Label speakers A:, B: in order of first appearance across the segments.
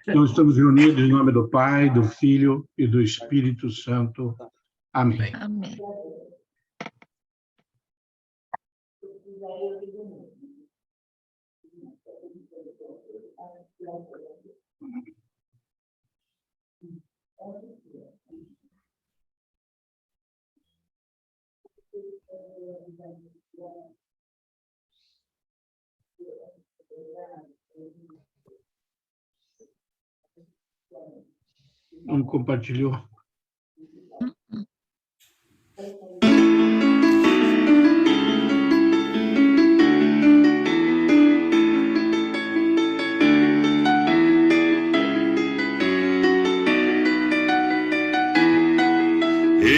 A: Então, estamos reunidos em nome do Pai, do Filho e do Espírito Santo. Amém.
B: Amém.
A: Não compartilhou?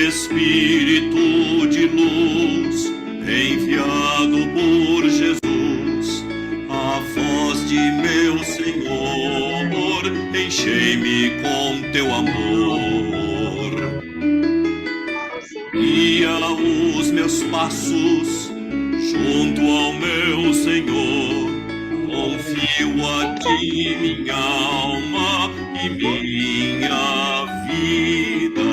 C: Espírito de luz, enviado por Jesus, a voz de meu Senhor, enchei-me com teu amor. Guia os meus passos junto ao meu Senhor, confio a ti minha alma e minha vida.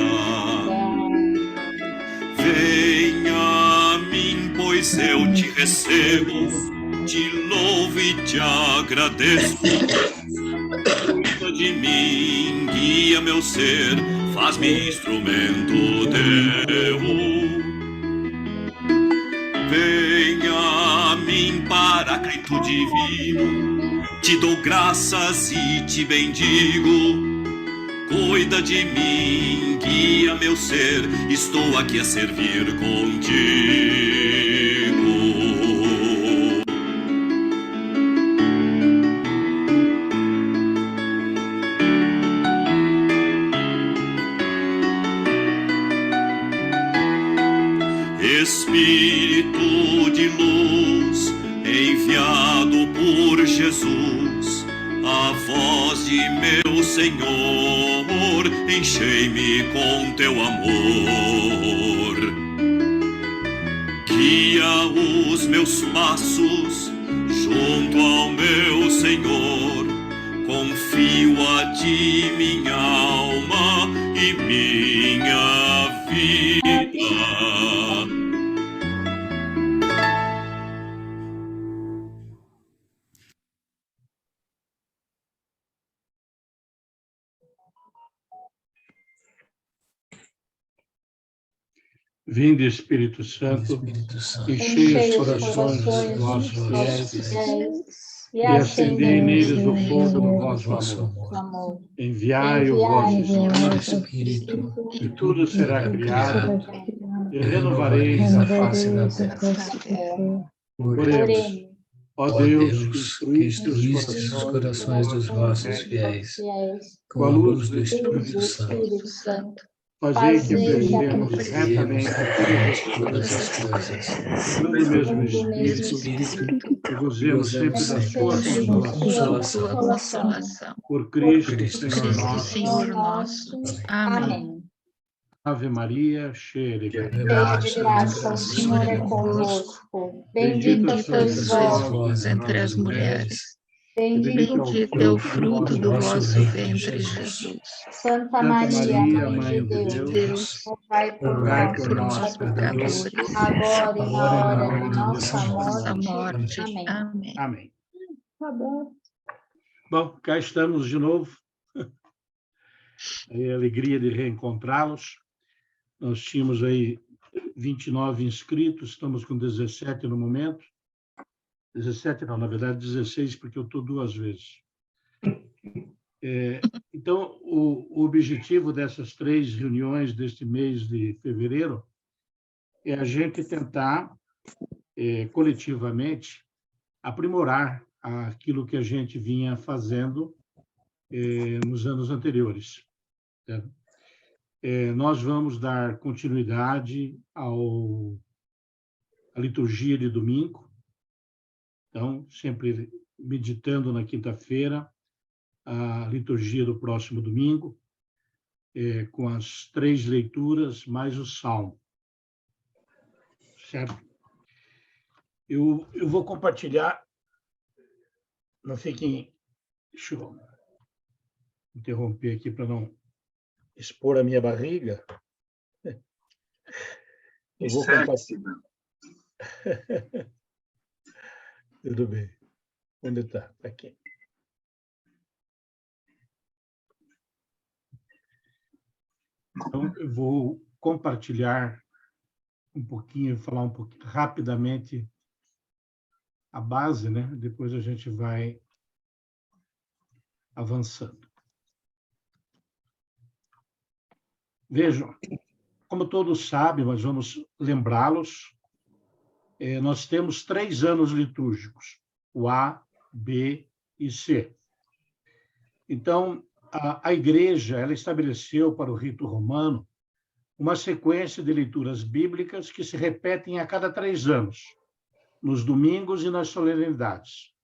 C: Venha a mim, pois eu te recebo, te louvo e te agradeço. Cuida de mim, guia meu ser, faz-me instrumento teu. Venha a mim, Paráclito divino, te dou graças e te bendigo. Cuida de mim, guia meu ser, estou aqui a servir contigo. Espírito de luz, enviado por Jesus, a voz de meu Senhor, enchei-me com teu amor. Guia os meus passos junto ao meu Senhor, confio a ti minha alma e minha vida.
A: Vinde, Espírito Santo, enchei os corações dos vossos fiéis e acendei neles o fogo do vosso amor. Enviai o vosso Espírito, e tudo será criado, e renovareis a face da terra. Oremos. Ó Deus, que instruíste os corações dos vossos fiéis com a luz do Espírito Santo, fazei que apreciemos retamente todas as coisas, segundo o mesmo Espírito, e gozemos sempre da sua consolação. Por Cristo, Senhor nosso.
B: Amém.
A: Ave Maria, cheia de
D: Cheia
A: graça,
D: de graça, o Senhor é convosco. Bendita sois vós
B: entre as mulheres.
A: bendito
B: Bendito é o fruto do vosso ventre, Jesus.
D: Santa Maria, Mãe de
B: Deus,
D: Deus, rogai por nós,
B: pecadores,
D: agora e na hora de nossa
B: nossa
D: morte.
B: morte.
D: Amém.
B: Amém.
A: Amém.
D: Tá bom.
A: Bom, cá estamos de novo. É a alegria de reencontrá-los. Nós tínhamos aí 29 inscritos, estamos com 17 no momento. 17 não, na verdade 16, porque eu estou 2 vezes. Então, o objetivo dessas 3 reuniões deste mês de fevereiro é a gente tentar, coletivamente, aprimorar aquilo que a gente vinha fazendo nos anos anteriores. Certo? Nós vamos dar continuidade à liturgia de domingo, então, sempre meditando na quinta-feira, a liturgia do próximo domingo, com as 3 leituras, mais o Salmo. Certo? Eu vou compartilhar, não sei quem... Deixa eu... interromper aqui para não expor a minha barriga. Eu vou compartilhar. Tudo bem. Onde está? Está aqui. Então, eu vou compartilhar um pouquinho, falar um pouquinho rapidamente a base, né? Depois a gente vai avançando. Vejam, como todos sabem, mas vamos lembrá-los, nós temos 3 anos litúrgicos, o A, B e C. Então, a Igreja ela estabeleceu para o rito romano uma sequência de leituras bíblicas que se repetem a cada 3 anos, nos domingos e nas solenidades.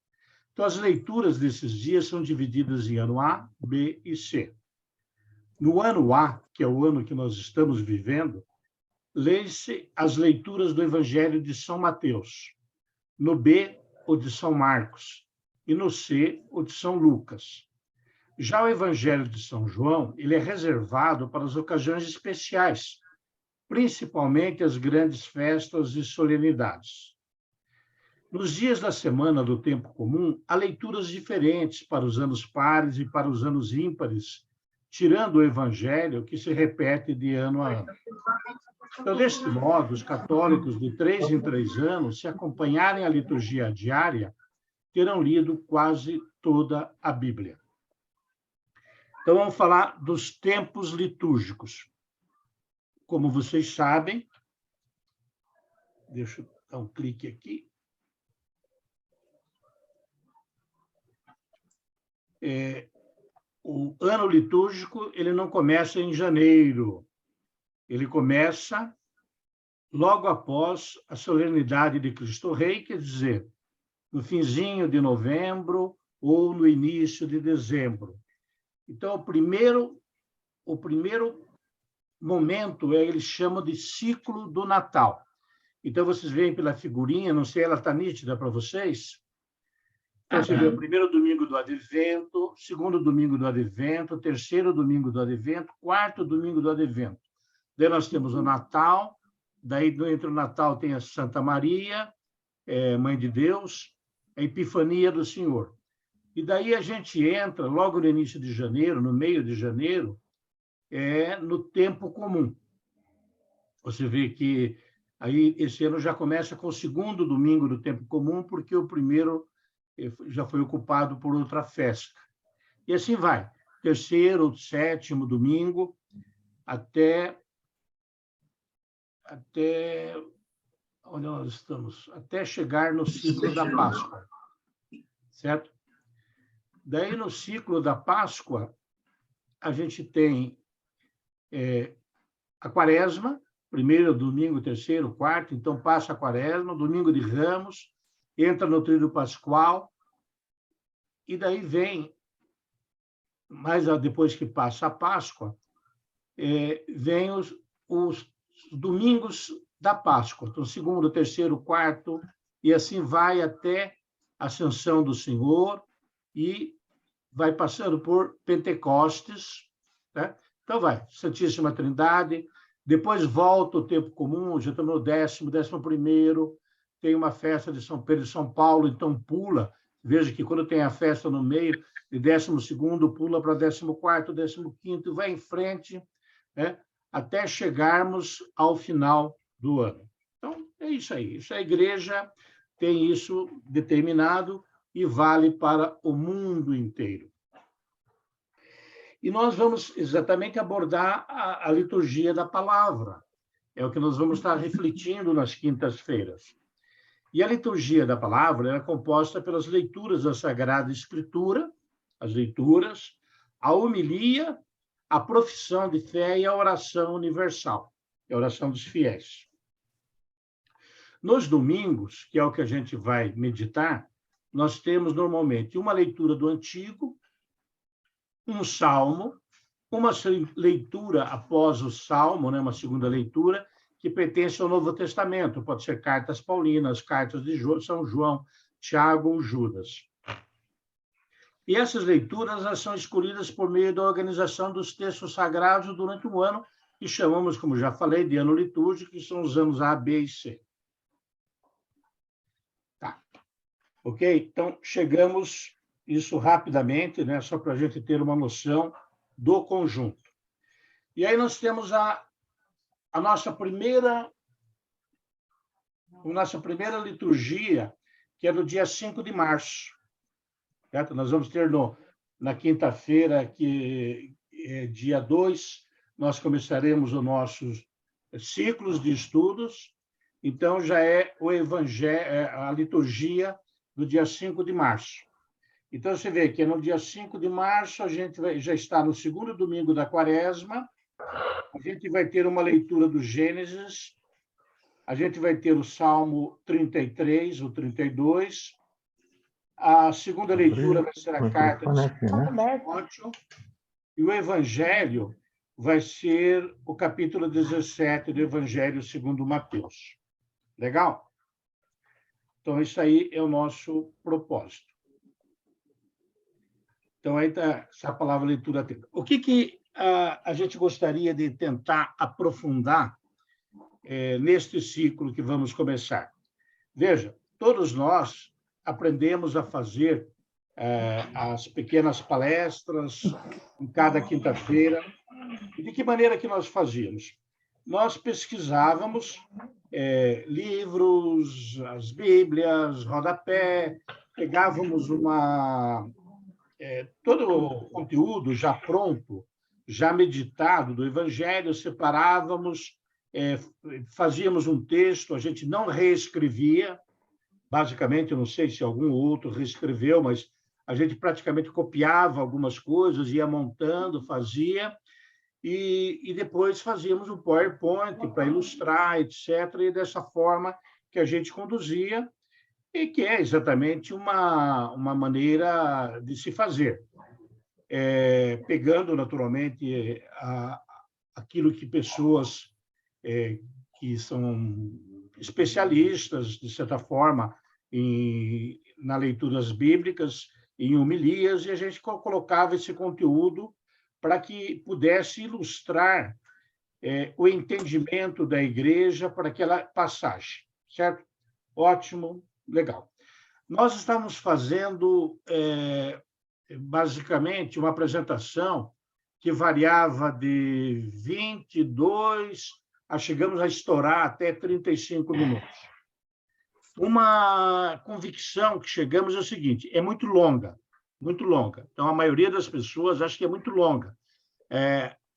A: Então, as leituras desses dias são divididas em ano A, B e C. No ano A, que é o ano que nós estamos vivendo, lê-se as leituras do Evangelho de São Mateus. No B, o de São Marcos. E no C, o de São Lucas. Já o Evangelho de São João, ele é reservado para as ocasiões especiais, principalmente as grandes festas e solenidades. Nos dias da semana do tempo comum, há leituras diferentes para os anos pares e para os anos ímpares, tirando o Evangelho, que se repete de ano a ano. Então, deste modo, os católicos de 3 em 3 anos, se acompanharem a liturgia diária, terão lido quase toda a Bíblia. Então, vamos falar dos tempos litúrgicos. Como vocês sabem, deixa eu dar um clique aqui. O ano litúrgico ele não começa em janeiro. Ele começa logo após a solenidade de Cristo Rei, quer dizer, no finzinho de novembro ou no início de dezembro. Então, o primeiro momento eles chamam de ciclo do Natal. Então, vocês veem pela figurinha, não sei, ela está nítida para vocês? Então, você vê o primeiro domingo do Advento, segundo domingo do Advento, terceiro domingo do Advento, quarto domingo do Advento. Daí nós temos o Natal, daí entre o Natal tem a Santa Maria, Mãe de Deus, a Epifania do Senhor. E daí a gente entra, logo no início de janeiro, no meio de janeiro, no tempo comum. Você vê que aí esse ano já começa com o segundo domingo do tempo comum, porque o primeiro já foi ocupado por outra festa. E assim vai, terceiro, sétimo domingo, até onde nós estamos? Até chegar no ciclo da Páscoa, certo? Daí, no ciclo da Páscoa, a gente tem a Quaresma, primeiro domingo, terceiro, quarto, então passa a Quaresma, domingo de Ramos, entra no Tríduo Pascual, e daí vem, mais depois que passa a Páscoa, vem os domingos da Páscoa, então segundo, terceiro, quarto, e assim vai até a Ascensão do Senhor, e vai passando por Pentecostes, né? Então vai, Santíssima Trindade, depois volta o tempo comum, já estamos no 11º, tem uma festa de São Pedro e São Paulo, então pula, veja que quando tem a festa no meio, de 12º pula para 14º, 15º, e vai em frente, né? Até chegarmos ao final do ano. Então, é isso aí. Isso a Igreja tem isso determinado e vale para o mundo inteiro. E nós vamos exatamente abordar a liturgia da palavra. É o que nós vamos estar refletindo nas quintas-feiras. E a liturgia da palavra é composta pelas leituras da Sagrada Escritura, as leituras, a homilia, a profissão de fé e a oração universal, a oração dos fiéis. Nos domingos, que é o que a gente vai meditar, nós temos normalmente uma leitura do Antigo, um salmo, uma leitura após o salmo, né, uma segunda leitura, que pertence ao Novo Testamento, pode ser cartas paulinas, cartas de São João, Tiago ou Judas. E essas leituras elas são escolhidas por meio da organização dos textos sagrados durante o ano, que chamamos, como já falei, de ano litúrgico, que são os anos A, B e C. Tá. Ok? Então, chegamos isso rapidamente, né? Só para a gente ter uma noção do conjunto. E aí nós temos a nossa primeira liturgia, que é do dia 5 de março. Certo? Nós vamos ter na quinta-feira, que é dia 2, nós começaremos os nossos ciclos de estudos. Então, já é o Evangelho, a liturgia do dia 5 de março. Então, você vê que no dia 5 de março, a gente já está no segundo domingo da Quaresma, a gente vai ter uma leitura do Gênesis, a gente vai ter o Salmo 33, o 32, a segunda leitura vai ser a carta de São Timóteo, e o Evangelho vai ser o capítulo 17 do Evangelho segundo Mateus. Legal? Então, isso aí é o nosso propósito. Então, aí está essa palavra leitura atenta. O que a gente gostaria de tentar aprofundar neste ciclo que vamos começar? Veja, todos nós aprendemos a fazer as pequenas palestras em cada quinta-feira. E de que maneira que nós fazíamos? Nós pesquisávamos livros, as Bíblias, rodapé, pegávamos todo o conteúdo já pronto, já meditado do Evangelho, separávamos, fazíamos um texto, a gente não reescrevia, basicamente, eu não sei se algum outro reescreveu, mas a gente praticamente copiava algumas coisas, ia montando, fazia, e depois fazíamos um PowerPoint para ilustrar, etc., e dessa forma que a gente conduzia, e que é exatamente uma maneira de se fazer. Pegando, naturalmente, aquilo que pessoas que são especialistas, de certa forma, na leitura das bíblicas, em homilias, e a gente colocava esse conteúdo para que pudesse ilustrar o entendimento da igreja para aquela passagem, certo? Ótimo, legal. Nós estamos fazendo, basicamente, uma apresentação que variava de 22 chegamos a estourar até 35 minutos. Uma convicção que chegamos é o seguinte: é muito longa, muito longa. Então, a maioria das pessoas acha que é muito longa.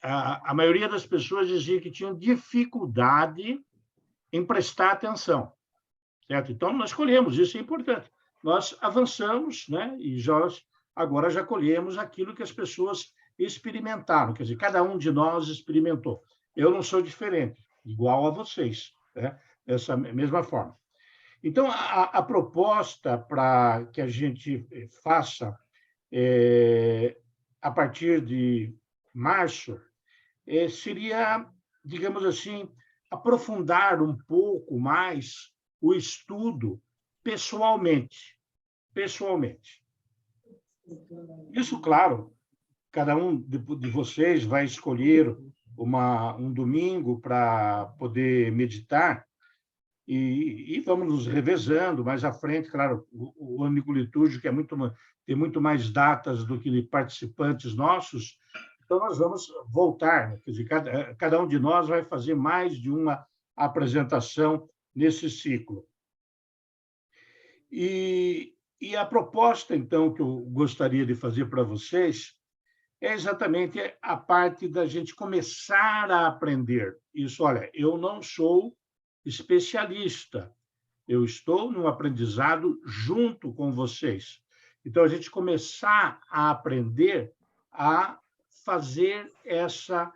A: A maioria das pessoas dizia que tinham dificuldade em prestar atenção, certo? Então, nós colhemos, isso é importante. Nós avançamos, né? E agora já colhemos aquilo que as pessoas experimentaram, quer dizer, cada um de nós experimentou. Eu não sou diferente, igual a vocês, né? Dessa mesma forma. Então, a proposta para que a gente faça a partir de março seria, digamos assim, aprofundar um pouco mais o estudo pessoalmente. Isso, claro, cada um de vocês vai escolher um domingo para poder meditar, e vamos nos revezando mais à frente. Claro, o ano litúrgico tem muito mais datas do que participantes nossos, então nós vamos voltar, né? Quer dizer, cada um de nós vai fazer mais de uma apresentação nesse ciclo. E a proposta, então, que eu gostaria de fazer para vocês é exatamente a parte da gente começar a aprender. Isso, olha, eu não sou especialista, eu estou no aprendizado junto com vocês. Então, a gente começar a aprender a fazer essa,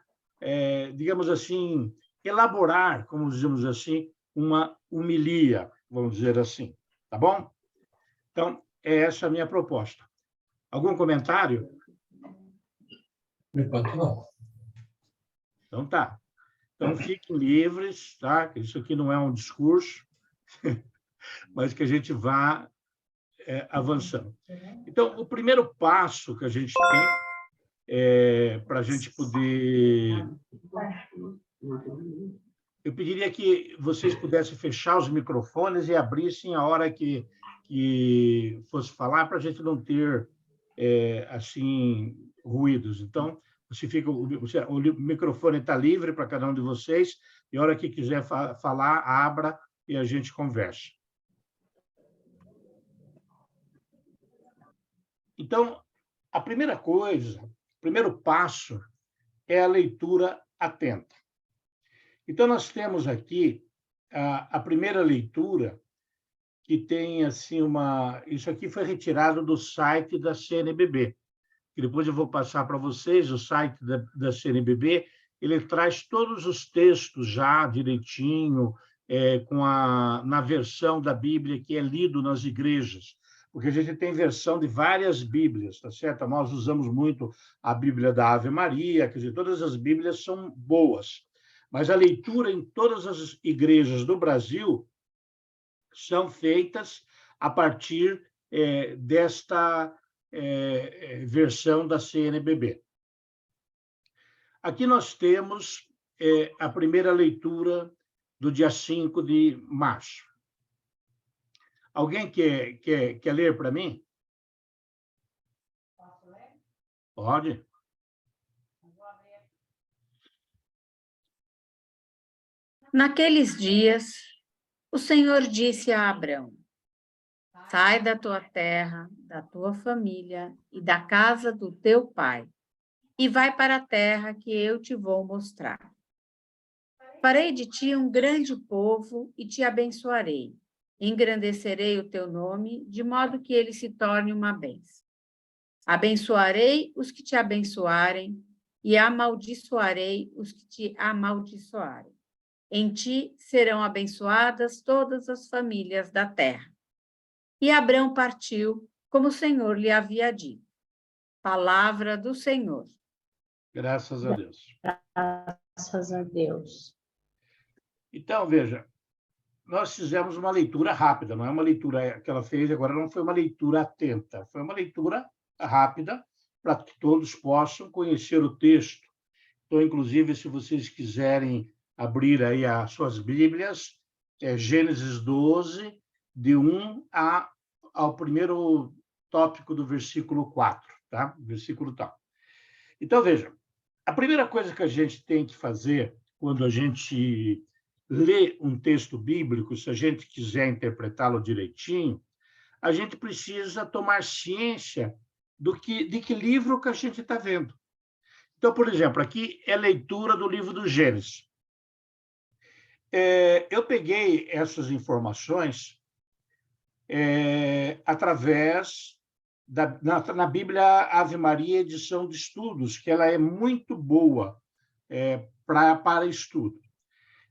A: digamos assim, elaborar, como dizemos assim, uma homilia, vamos dizer assim, tá bom? Então, é essa a minha proposta. Algum comentário?
E: Por enquanto, não.
A: Então, tá. Então, fiquem livres, tá? Isso aqui não é um discurso, mas que a gente vá avançando. Então, o primeiro passo que a gente tem para a gente poder... Eu pediria que vocês pudessem fechar os microfones e abrissem a hora que fosse falar, para a gente não ter, assim, ruídos. Então, o microfone está livre para cada um de vocês, e a hora que quiser falar, abra e a gente conversa. Então, a primeira coisa, o primeiro passo é a leitura atenta. Então, nós temos aqui a primeira leitura, que tem assim Isso aqui foi retirado do site da CNBB, que depois eu vou passar para vocês. O site da CNBB, ele traz todos os textos já direitinho, na versão da Bíblia que é lido nas igrejas, porque a gente tem versão de várias Bíblias, tá certo? Nós usamos muito a Bíblia da Ave Maria, quer dizer, todas as Bíblias são boas, mas a leitura em todas as igrejas do Brasil são feitas a partir desta versão da CNBB. Aqui nós temos a primeira leitura do dia 5 de março. Alguém quer ler para mim?
D: Posso ler?
A: Pode.
B: Naqueles dias, o Senhor disse a Abrão: sai da tua terra, da tua família e da casa do teu pai, e vai para a terra que eu te vou mostrar. Farei de ti um grande povo e te abençoarei. Engrandecerei o teu nome, de modo que ele se torne uma bênção. Abençoarei os que te abençoarem e amaldiçoarei os que te amaldiçoarem. Em ti serão abençoadas todas as famílias da terra. E Abrão partiu, como o Senhor lhe havia dito. Palavra do Senhor.
A: Graças a Deus.
D: Graças a Deus.
A: Então, veja, nós fizemos uma leitura rápida, não é uma leitura que ela fez agora, não foi uma leitura atenta, foi uma leitura rápida para que todos possam conhecer o texto. Então, inclusive, se vocês quiserem abrir aí as suas Bíblias, Gênesis 12, de 1 ao primeiro tópico do versículo 4, tá? Versículo tal. Então, veja, a primeira coisa que a gente tem que fazer quando a gente lê um texto bíblico, se a gente quiser interpretá-lo direitinho, a gente precisa tomar ciência de que livro que a gente está vendo. Então, por exemplo, aqui é leitura do livro do Gênesis. Eu peguei essas informações através na Bíblia Ave Maria, edição de estudos, que ela é muito boa para estudo.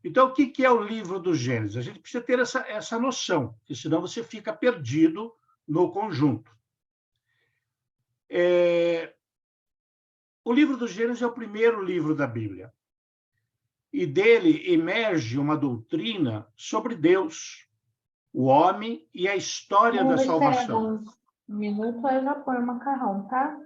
A: Então, o que é o livro do Gênesis? A gente precisa ter essa noção, porque senão você fica perdido no conjunto. O livro do Gênesis é o primeiro livro da Bíblia. E dele emerge uma doutrina sobre Deus, o homem e a história da salvação.
D: Um minuto, eu já põe o macarrão, tá?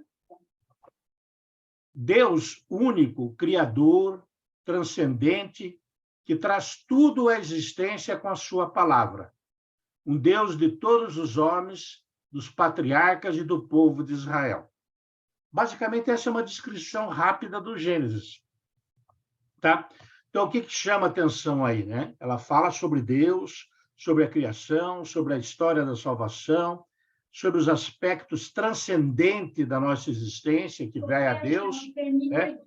A: Deus único, criador, transcendente, que traz tudo à existência com a sua palavra. Um Deus de todos os homens, dos patriarcas e do povo de Israel. Basicamente, essa é uma descrição rápida do Gênesis. Tá? Então, o que chama atenção aí, né? Ela fala sobre Deus, sobre a criação, sobre a história da salvação, sobre os aspectos transcendentes da nossa existência, que vai a Deus, né?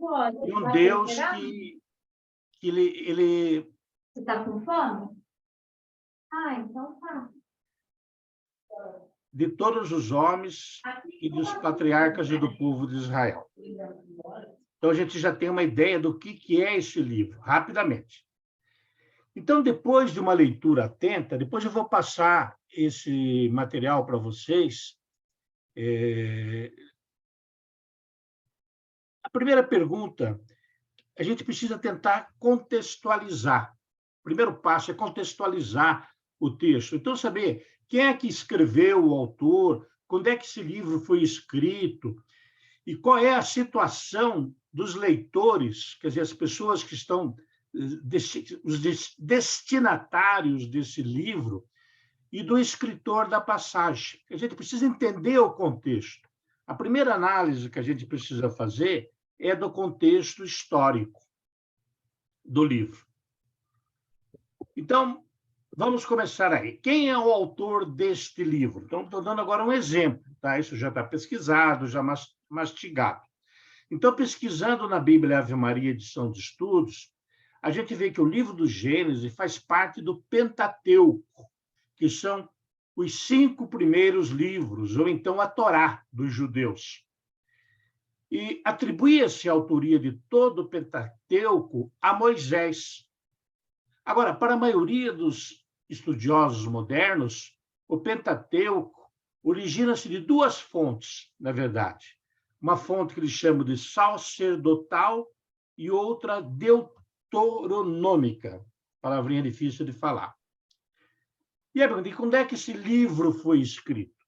A: E um Deus que ele...
D: Você está com fome? Então tá.
A: De todos os homens e dos patriarcas e do povo de Israel. Então, a gente já tem uma ideia do que é esse livro, rapidamente. Então, depois de uma leitura atenta, depois eu vou passar esse material para vocês. A primeira pergunta, a gente precisa tentar contextualizar. O primeiro passo é contextualizar o texto. Então, saber Quem é que escreveu, o autor? Quando é que esse livro foi escrito? E qual é a situação dos leitores, quer dizer, as pessoas que estão, os destinatários desse livro, e do escritor da passagem. A gente precisa entender o contexto. A primeira análise que a gente precisa fazer é do contexto histórico do livro. Então, vamos começar aí. Quem é o autor deste livro? Então, estou dando agora um exemplo, tá? Isso já está pesquisado, já mastigado. Então, pesquisando na Bíblia Ave Maria, edição de estudos, a gente vê que o livro do Gênesis faz parte do Pentateuco, que são os 5 primeiros livros, ou então a Torá dos judeus. E atribuía-se a autoria de todo o Pentateuco a Moisés. Agora, para a maioria dos estudiosos modernos, o Pentateuco origina-se de 2 fontes, na verdade. Uma fonte que eles chamam de sacerdotal e outra deuteronômica, palavrinha difícil de falar. E a pergunta, quando é que esse livro foi escrito?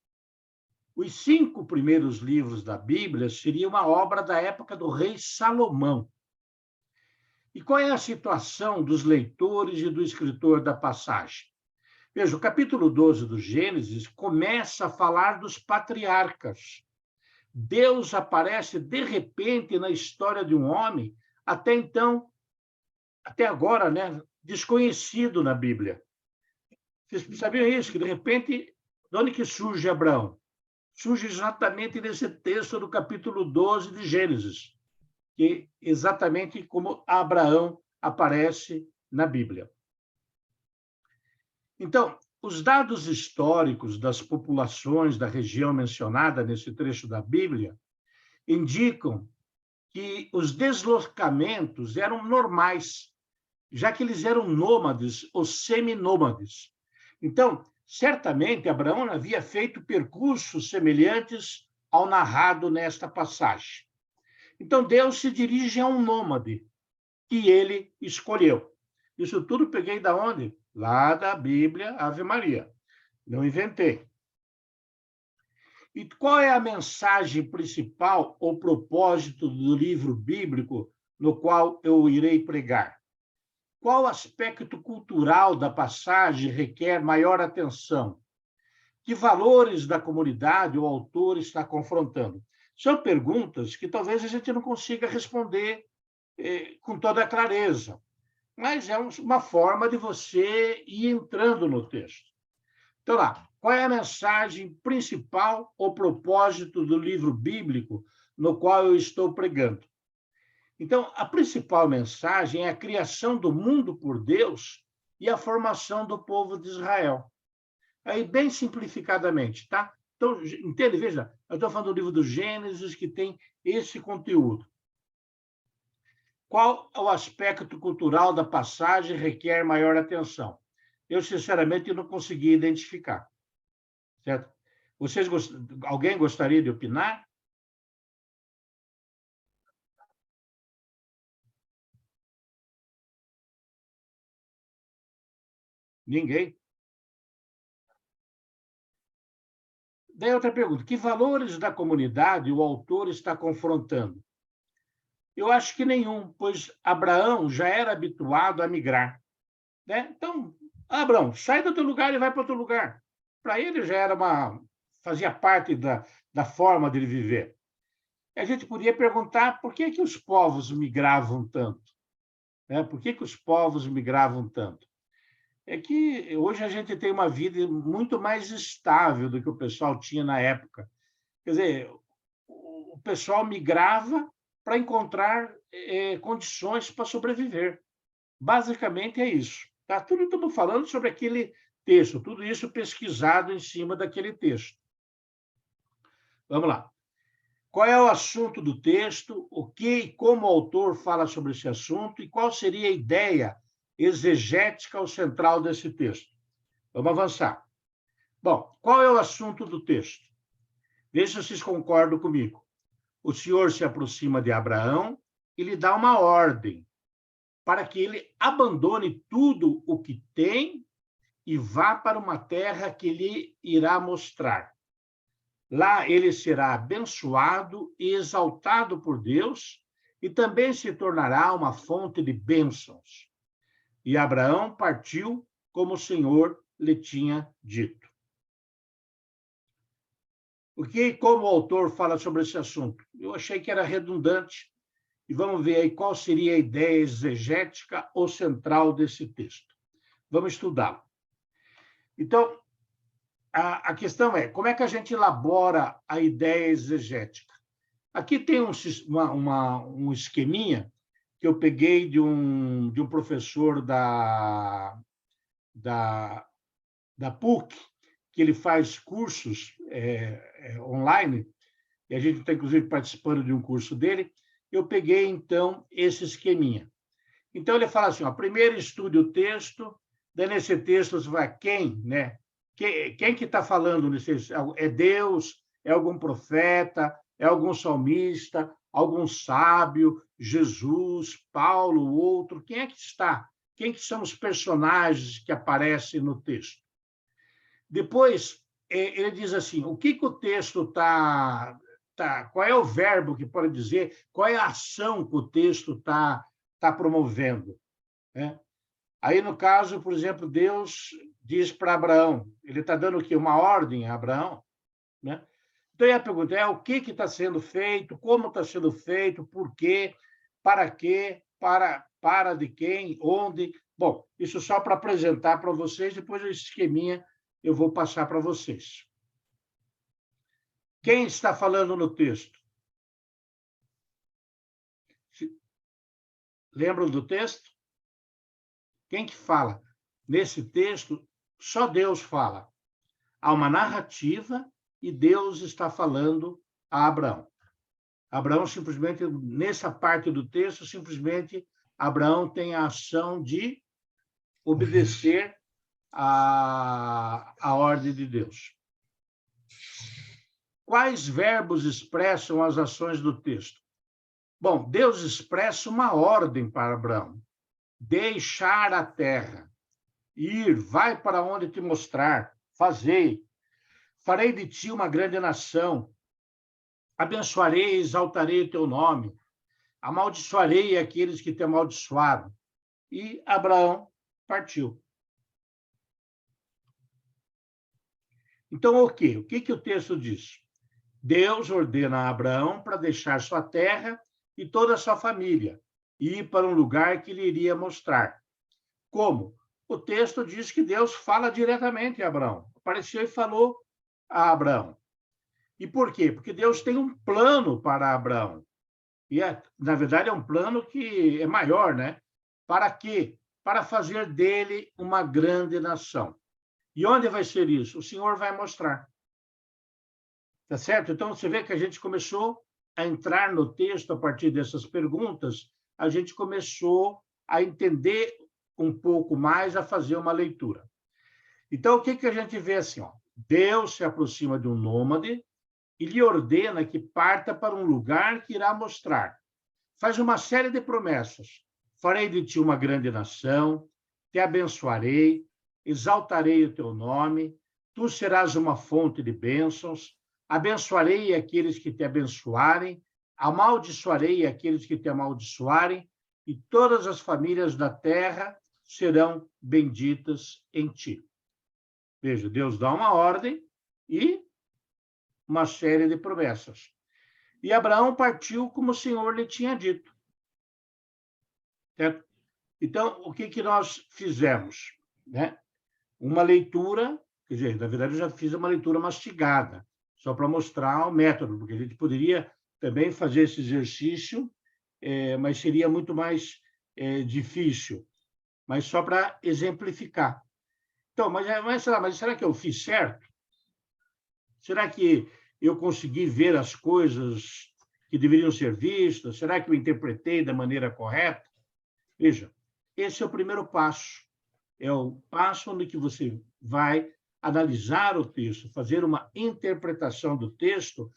A: Os 5 primeiros livros da Bíblia seriam uma obra da época do rei Salomão. E qual é a situação dos leitores e do escritor da passagem? Veja, o capítulo 12 do Gênesis começa a falar dos patriarcas. Deus aparece de repente na história de um homem, até então, até agora, né, desconhecido na Bíblia. Vocês sabiam isso? Que, de repente, de onde que surge Abraão? Surge exatamente nesse texto do capítulo 12 de Gênesis, que é exatamente como Abraão aparece na Bíblia. Então, os dados históricos das populações da região mencionada nesse trecho da Bíblia indicam que os deslocamentos eram normais, já que eles eram nômades ou seminômades. Então, certamente, Abraão havia feito percursos semelhantes ao narrado nesta passagem. Então, Deus se dirige a um nômade que ele escolheu. Isso tudo peguei da onde? Lá da Bíblia Ave Maria. Não inventei. E qual é a mensagem principal ou propósito do livro bíblico no qual eu irei pregar? Qual aspecto cultural da passagem requer maior atenção? Que valores da comunidade o autor está confrontando? São perguntas que talvez a gente não consiga responder com toda a clareza, mas é uma forma de você ir entrando no texto. Então, lá, qual é a mensagem principal ou propósito do livro bíblico no qual eu estou pregando? Então, a principal mensagem é a criação do mundo por Deus e a formação do povo de Israel. Aí, bem simplificadamente, tá? Então, entende? Veja, eu estou falando do livro do Gênesis, que tem esse conteúdo. Qual é o aspecto cultural da passagem que requer maior atenção? Eu, sinceramente, não consegui identificar. Certo? Alguém gostaria de opinar? Ninguém? Daí outra pergunta. Que valores da comunidade o autor está confrontando? Eu acho que nenhum, pois Abraão já era habituado a migrar. Né? Então, Abraão, sai do teu lugar e vai para outro lugar. Para ele já era fazia parte da forma dele viver. E a gente podia perguntar por que os povos migravam tanto? Né? Por que os povos migravam tanto? É que hoje a gente tem uma vida muito mais estável do que o pessoal tinha na época. Quer dizer, o pessoal migrava para encontrar condições para sobreviver. Basicamente é isso. Tá? Tudo estamos falando sobre aquele texto, tudo isso pesquisado em cima daquele texto. Vamos lá. Qual é o assunto do texto? O que e como o autor fala sobre esse assunto? E qual seria a ideia exegética ou central desse texto? Vamos avançar. Bom, qual é o assunto do texto? Veja se vocês concordam comigo. O Senhor se aproxima de Abraão e lhe dá uma ordem para que ele abandone tudo o que tem e vá para uma terra que lhe irá mostrar. Lá ele será abençoado e exaltado por Deus e também se tornará uma fonte de bênçãos. E Abraão partiu como o Senhor lhe tinha dito. Como o autor fala sobre esse assunto? Eu achei que era redundante. E vamos ver aí qual seria a ideia exegética ou central desse texto. Vamos estudá-lo. Então, a questão é, como é que a gente elabora a ideia exegética? Aqui tem um esqueminha que eu peguei de um professor da PUC, que ele faz cursos online, e a gente está, inclusive, participando de um curso dele. Eu peguei, então, esse esqueminha. Então, ele fala assim, ó, primeiro estude o texto, daí nesse texto você vai quem, né? Quem que está falando nesse? É Deus? É algum profeta? É algum salmista? Algum sábio? Jesus? Paulo? Outro? Quem é que está? Quem que são os personagens que aparecem no texto? Depois, ele diz assim, o que o texto está... qual é o verbo que pode dizer, qual é a ação que o texto está promovendo, né? Aí, no caso, por exemplo, Deus diz para Abraão, ele está dando o quê? Uma ordem a Abraão, né? Então, a pergunta é o que está sendo feito, como está sendo feito, por quê, para de quem, onde. Bom, isso só para apresentar para vocês, depois esse esqueminha eu vou passar para vocês. Quem está falando no texto? Lembram do texto? Quem que fala? Nesse texto, só Deus fala. Há uma narrativa e Deus está falando a Abraão. Abraão simplesmente, nessa parte do texto, simplesmente Abraão tem a ação de obedecer a ordem de Deus. Quais verbos expressam as ações do texto? Bom, Deus expressa uma ordem para Abraão. Deixar a terra, ir, vai para onde te mostrar, fazei. Farei de ti uma grande nação, abençoarei e exaltarei o teu nome, amaldiçoarei aqueles que te amaldiçoaram. E Abraão partiu. Então, o quê? O que o texto diz? Deus ordena a Abraão para deixar sua terra e toda a sua família e ir para um lugar que lhe iria mostrar. Como? O texto diz que Deus fala diretamente a Abraão. Apareceu e falou a Abraão. E por quê? Porque Deus tem um plano para Abraão. E, na verdade, é um plano que é maior, né? Para quê? Para fazer dele uma grande nação. E onde vai ser isso? O Senhor vai mostrar. Tá certo? Então, você vê que a gente começou a entrar no texto a partir dessas perguntas, a gente começou a entender um pouco mais, a fazer uma leitura. Então, o que a gente vê assim? Ó? Deus se aproxima de um nômade e lhe ordena que parta para um lugar que irá mostrar. Faz uma série de promessas. Farei de ti uma grande nação, te abençoarei, exaltarei o teu nome, tu serás uma fonte de bênçãos, abençoarei aqueles que te abençoarem, amaldiçoarei aqueles que te amaldiçoarem, e todas as famílias da terra serão benditas em ti. Veja, Deus dá uma ordem e uma série de promessas. E Abraão partiu como o Senhor lhe tinha dito. Certo? Então, o que nós fizemos? Né? Uma leitura, quer dizer, na verdade, eu já fiz uma leitura mastigada, só para mostrar o método, porque a gente poderia também fazer esse exercício, mas seria muito mais difícil, mas só para exemplificar. Então, mas será que eu fiz certo? Será que eu consegui ver as coisas que deveriam ser vistas? Será que eu interpretei da maneira correta? Veja, esse é o primeiro passo. É o passo onde que você vai analisar o texto, fazer uma interpretação do texto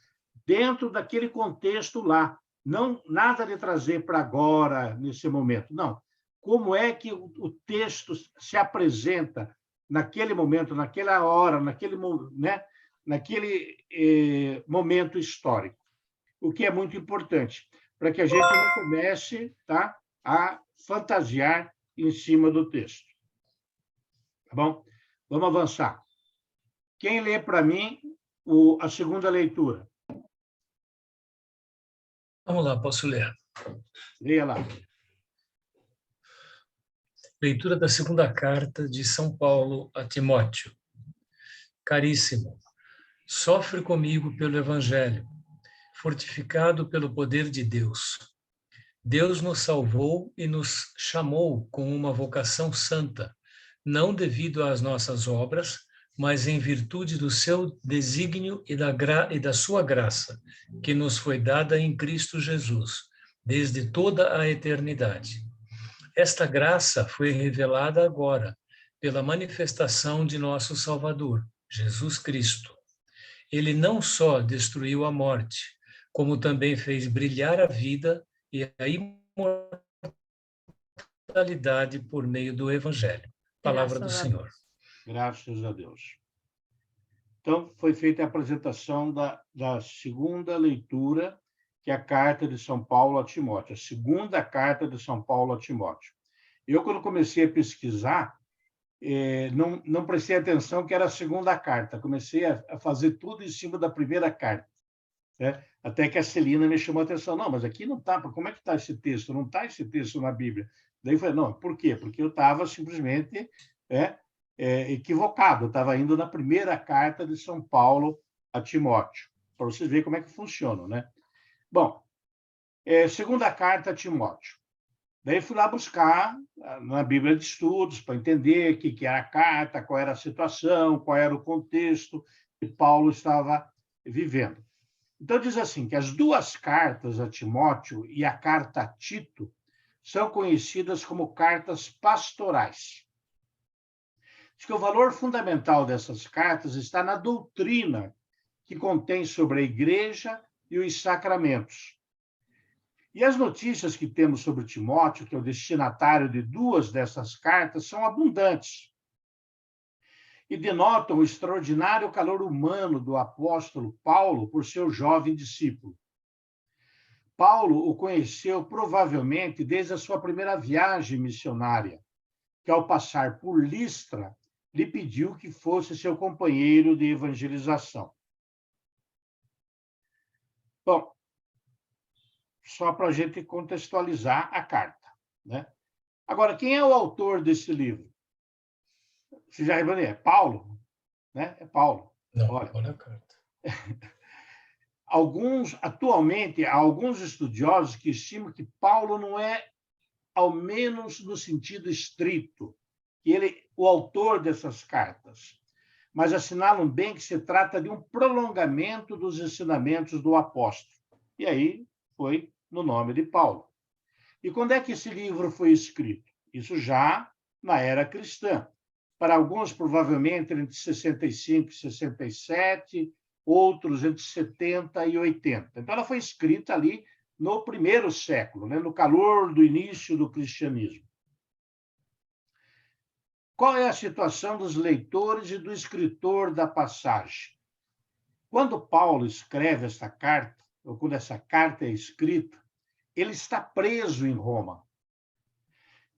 A: dentro daquele contexto lá. Não nada de trazer para agora, nesse momento. Não. Como é que o texto se apresenta naquele momento, naquela hora, naquele momento histórico, o que é muito importante, para que a gente não comece, tá, a fantasiar em cima do texto. Tá bom? Vamos avançar. Quem lê para mim a segunda leitura?
E: Vamos lá, posso ler.
A: Leia lá.
E: Leitura da segunda carta de São Paulo a Timóteo. Caríssimo, sofre comigo pelo Evangelho, fortificado pelo poder de Deus. Deus nos salvou e nos chamou com uma vocação santa, não devido às nossas obras, mas em virtude do seu desígnio e da sua graça, que nos foi dada em Cristo Jesus, desde toda a eternidade. Esta graça foi revelada agora, pela manifestação de nosso Salvador, Jesus Cristo. Ele não só destruiu a morte, como também fez brilhar a vida e a imortalidade por meio do Evangelho. Palavra do Senhor.
A: Graças a Deus. Então, foi feita a apresentação da segunda leitura, que é a carta de São Paulo a Timóteo, a segunda carta de São Paulo a Timóteo. Eu, quando comecei a pesquisar, não prestei atenção que era a segunda carta, comecei a fazer tudo em cima da primeira carta, né? Até que a Celina me chamou a atenção, não, mas aqui não está, como é que está esse texto? Não está esse texto na Bíblia. Daí eu falei, não, por quê? Porque eu estava simplesmente equivocado, eu estava indo na primeira carta de São Paulo a Timóteo, para vocês verem como é que funciona, né? Bom, segunda carta a Timóteo. Daí fui lá buscar na Bíblia de Estudos para entender o que era a carta, qual era a situação, qual era o contexto que Paulo estava vivendo. Então, diz assim, que as duas cartas a Timóteo e a carta a Tito são conhecidas como cartas pastorais. Diz que o valor fundamental dessas cartas está na doutrina que contém sobre a igreja e os sacramentos. E as notícias que temos sobre Timóteo, que é o destinatário de duas dessas cartas, são abundantes e denotam o extraordinário calor humano do apóstolo Paulo por seu jovem discípulo. Paulo o conheceu provavelmente desde a sua primeira viagem missionária, que ao passar por Listra, lhe pediu que fosse seu companheiro de evangelização. Bom, só para a gente contextualizar a carta, né? Agora, quem é o autor desse livro? Você já reparou? É Paulo, né? É Paulo.
E: Não,
A: olha
E: a carta.
A: Atualmente, há alguns estudiosos que estimam que Paulo não é, ao menos no sentido estrito, que ele é o autor dessas cartas, mas assinalam bem que se trata de um prolongamento dos ensinamentos do apóstolo. E aí foi no nome de Paulo. E quando é que esse livro foi escrito? Isso já na era cristã. Para alguns, provavelmente, entre 65 e 67, outros entre 70 e 80. Então, ela foi escrita ali no primeiro século, né? No calor do início do cristianismo. Qual é a situação dos leitores e do escritor da passagem? Quando Paulo escreve essa carta, ou quando essa carta é escrita, ele está preso em Roma.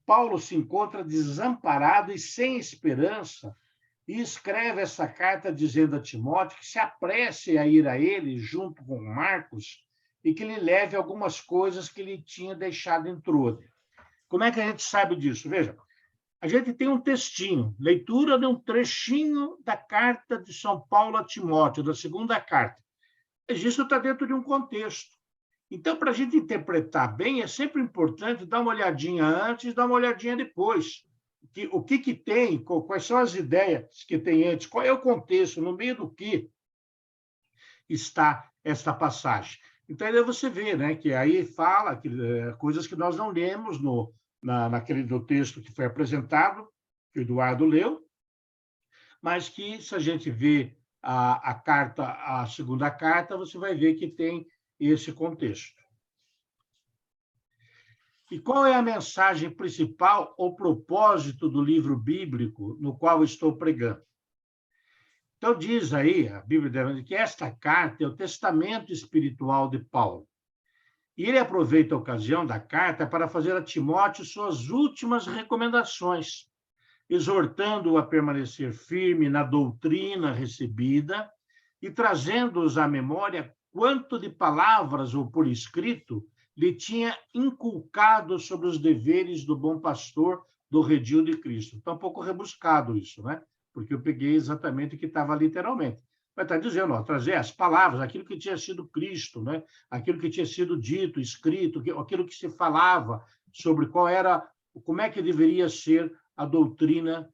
A: Paulo se encontra desamparado e sem esperança e escreve essa carta dizendo a Timóteo que se apresse a ir a ele junto com Marcos e que lhe leve algumas coisas que ele tinha deixado em Troade. Como é que a gente sabe disso? Veja, a gente tem um textinho, leitura de um trechinho da carta de São Paulo a Timóteo, da segunda carta. Mas isso está dentro de um contexto. Então, para a gente interpretar bem, é sempre importante dar uma olhadinha antes e dar uma olhadinha depois. O que tem, quais são as ideias que tem antes, qual é o contexto, no meio do que está esta passagem. Então, aí você vê, né, que aí fala coisas que nós não lemos no texto que foi apresentado, que o Eduardo leu, mas que, se a gente vê a segunda carta, você vai ver que tem esse contexto. E qual é a mensagem principal ou propósito do livro bíblico no qual estou pregando? Então, diz aí, a Bíblia, que esta carta é o testamento espiritual de Paulo. E ele aproveita a ocasião da carta para fazer a Timóteo suas últimas recomendações, exortando-o a permanecer firme na doutrina recebida e trazendo-os à memória quanto de palavras ou por escrito lhe tinha inculcado sobre os deveres do bom pastor do redil de Cristo. Está um pouco rebuscado isso, né? Porque eu peguei exatamente o que estava literalmente. Mas está dizendo, ó, trazer as palavras, aquilo que tinha sido Cristo, né? Aquilo que tinha sido dito, escrito, aquilo que se falava sobre como é que deveria ser a doutrina,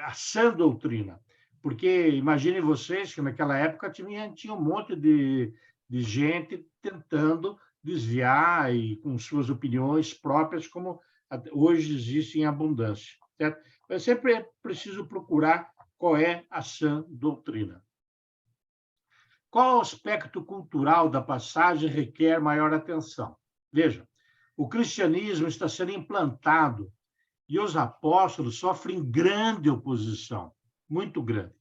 A: a sã doutrina. Porque imaginem vocês que naquela época tinha um monte de gente tentando desviar e com suas opiniões próprias, como hoje existe em abundância. Certo? Mas sempre é preciso procurar qual é a sã doutrina. Qual aspecto cultural da passagem requer maior atenção? Veja, o cristianismo está sendo implantado e os apóstolos sofrem grande oposição, muito grande.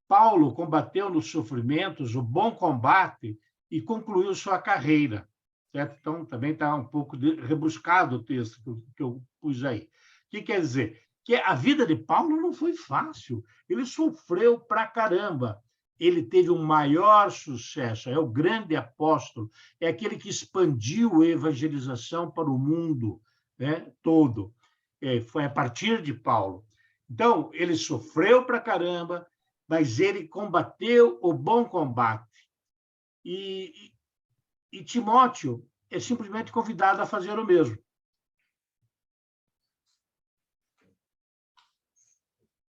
A: Paulo combateu nos sofrimentos o bom combate e concluiu sua carreira. Certo? Então, também está um pouco rebuscado o texto que eu pus aí. O que quer dizer? Que a vida de Paulo não foi fácil. Ele sofreu pra caramba. Ele teve um maior sucesso, é o grande apóstolo, é aquele que expandiu a evangelização para o mundo, né, todo. Foi a partir de Paulo. Então, ele sofreu pra caramba, mas ele combateu o bom combate. E Timóteo é simplesmente convidado a fazer o mesmo.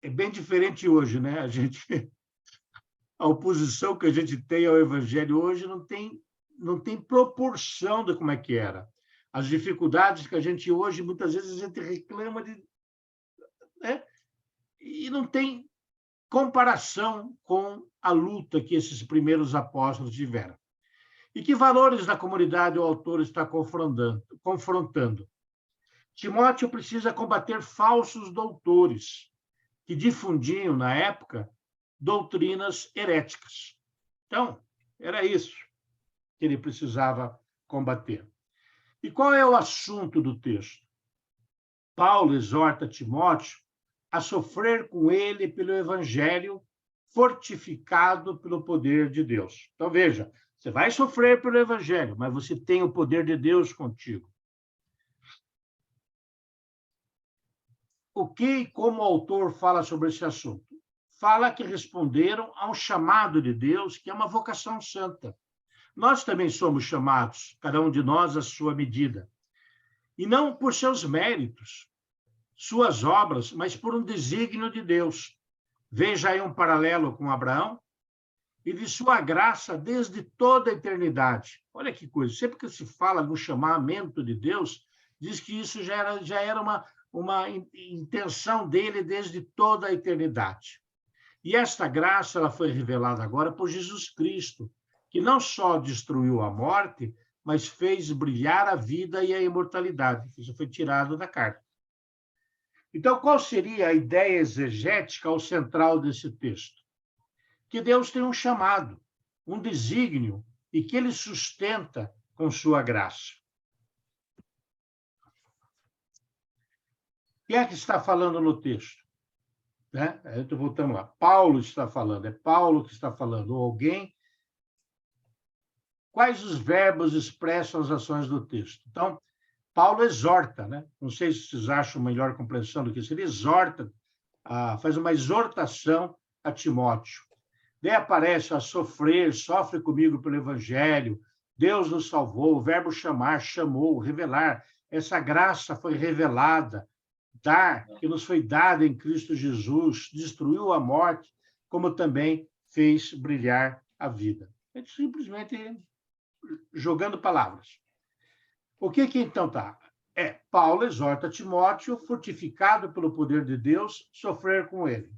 A: É bem diferente hoje, né? A oposição que a gente tem ao evangelho hoje não tem proporção de como é que era. As dificuldades que a gente hoje, muitas vezes, a gente reclama de... né? E não tem comparação com a luta que esses primeiros apóstolos tiveram. E que valores da comunidade o autor está confrontando? Timóteo precisa combater falsos doutores que difundiam, na época, doutrinas heréticas. Então, era isso que ele precisava combater. E qual é o assunto do texto? Paulo exorta Timóteo a sofrer com ele pelo evangelho, fortificado pelo poder de Deus. Então, veja, você vai sofrer pelo evangelho, mas você tem o poder de Deus contigo. O que e como o autor fala sobre esse assunto? Fala que responderam a um chamado de Deus, que é uma vocação santa. Nós também somos chamados, cada um de nós à sua medida. E não por seus méritos, suas obras, mas por um desígnio de Deus. Veja aí um paralelo com Abraão, e de sua graça desde toda a eternidade. Olha que coisa, sempre que se fala no chamamento de Deus, diz que isso já era uma intenção dele desde toda a eternidade. E esta graça ela foi revelada agora por Jesus Cristo, que não só destruiu a morte, mas fez brilhar a vida e a imortalidade. Isso foi tirado da carta. Então, qual seria a ideia exegética ou central desse texto? Que Deus tem um chamado, um desígnio, e que ele sustenta com sua graça. Quem é que está falando no texto? Né? Então, voltamos lá. Paulo está falando, é Paulo que está falando, ou alguém. Quais os verbos expressam as ações do texto? Então, Paulo exorta, né? Não sei se vocês acham melhor compreensão do que isso. Ele exorta, faz uma exortação a Timóteo. Daí aparece a sofrer, sofre comigo pelo evangelho, Deus nos salvou, o verbo chamar, chamou, revelar. Essa graça foi revelada, dar, que nos foi dada em Cristo Jesus, destruiu a morte, como também fez brilhar a vida. É simplesmente jogando palavras. O que então está? Paulo exorta Timóteo, fortificado pelo poder de Deus, sofrer com ele.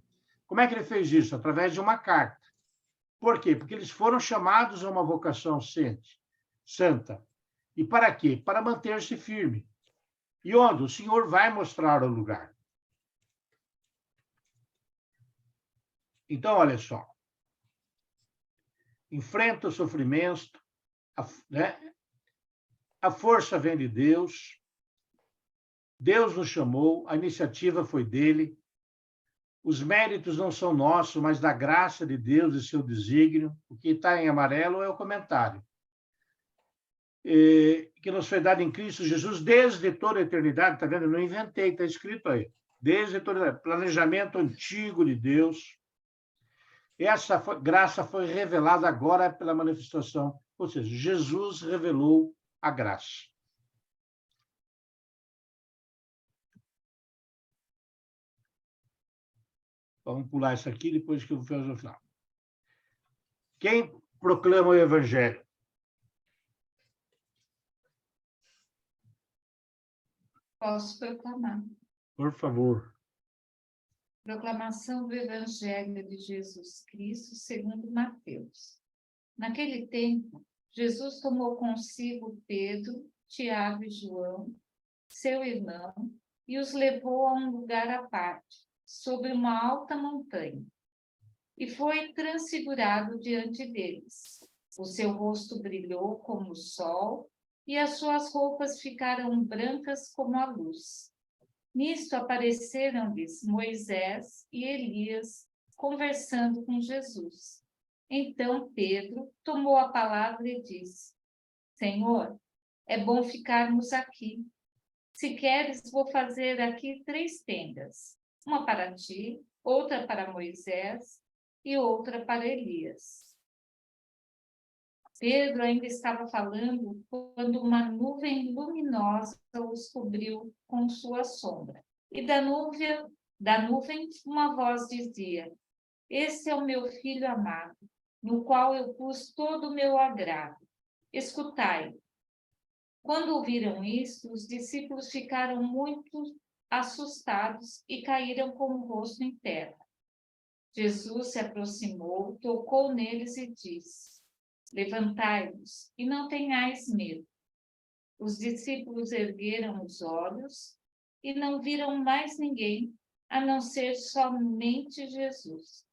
A: Como é que ele fez isso? Através de uma carta. Por quê? Porque eles foram chamados a uma vocação santa. E para quê? Para manter-se firme. E onde? O Senhor vai mostrar o lugar. Então, olha só. Enfrenta o sofrimento, né? A força vem de Deus. Deus nos chamou, a iniciativa foi dele. Os méritos não são nossos, mas da graça de Deus e seu desígnio. O que está em amarelo é o comentário. Que nos foi dado em Cristo Jesus desde toda a eternidade. Está vendo? Eu não inventei, está escrito aí. Desde toda a planejamento antigo de Deus. Essa graça foi revelada agora pela manifestação. Ou seja, Jesus revelou a graça. Vamos pular isso aqui, depois que eu vou fazer o final. Quem proclama o Evangelho?
D: Posso proclamar.
A: Por favor.
D: Proclamação do Evangelho de Jesus Cristo segundo Mateus. Naquele tempo, Jesus tomou consigo Pedro, Tiago e João, seu irmão, e os levou a um lugar à parte, sobre uma alta montanha, e foi transfigurado diante deles. O seu rosto brilhou como o sol, e as suas roupas ficaram brancas como a luz. Nisto apareceram-lhes Moisés e Elias, conversando com Jesus. Então Pedro tomou a palavra e disse: Senhor, é bom ficarmos aqui. Se queres, vou fazer aqui 3 tendas. Uma para ti, outra para Moisés e outra para Elias. Pedro ainda estava falando quando uma nuvem luminosa os cobriu com sua sombra. E da nuvem uma voz dizia: Este é o meu filho amado, no qual eu pus todo o meu agrado. Escutai-o. Quando ouviram isto, os discípulos ficaram muito assustados e caíram com o rosto em terra. Jesus se aproximou, tocou neles e disse: Levantai-vos e não tenhais medo. Os discípulos ergueram os olhos e não viram mais ninguém, a não ser somente Jesus.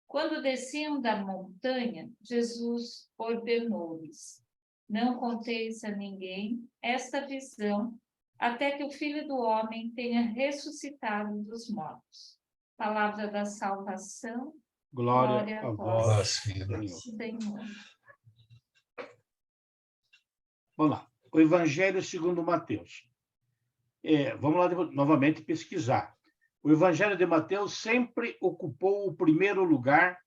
D: Quando desciam da montanha, Jesus ordenou-lhes: Não conteis a ninguém esta visão, até que o Filho do Homem tenha ressuscitado dos mortos. Palavra da salvação.
A: Glória a vós,
D: Senhor.
A: Vamos lá. O Evangelho segundo Mateus. Vamos lá novamente pesquisar. O Evangelho de Mateus sempre ocupou o primeiro lugar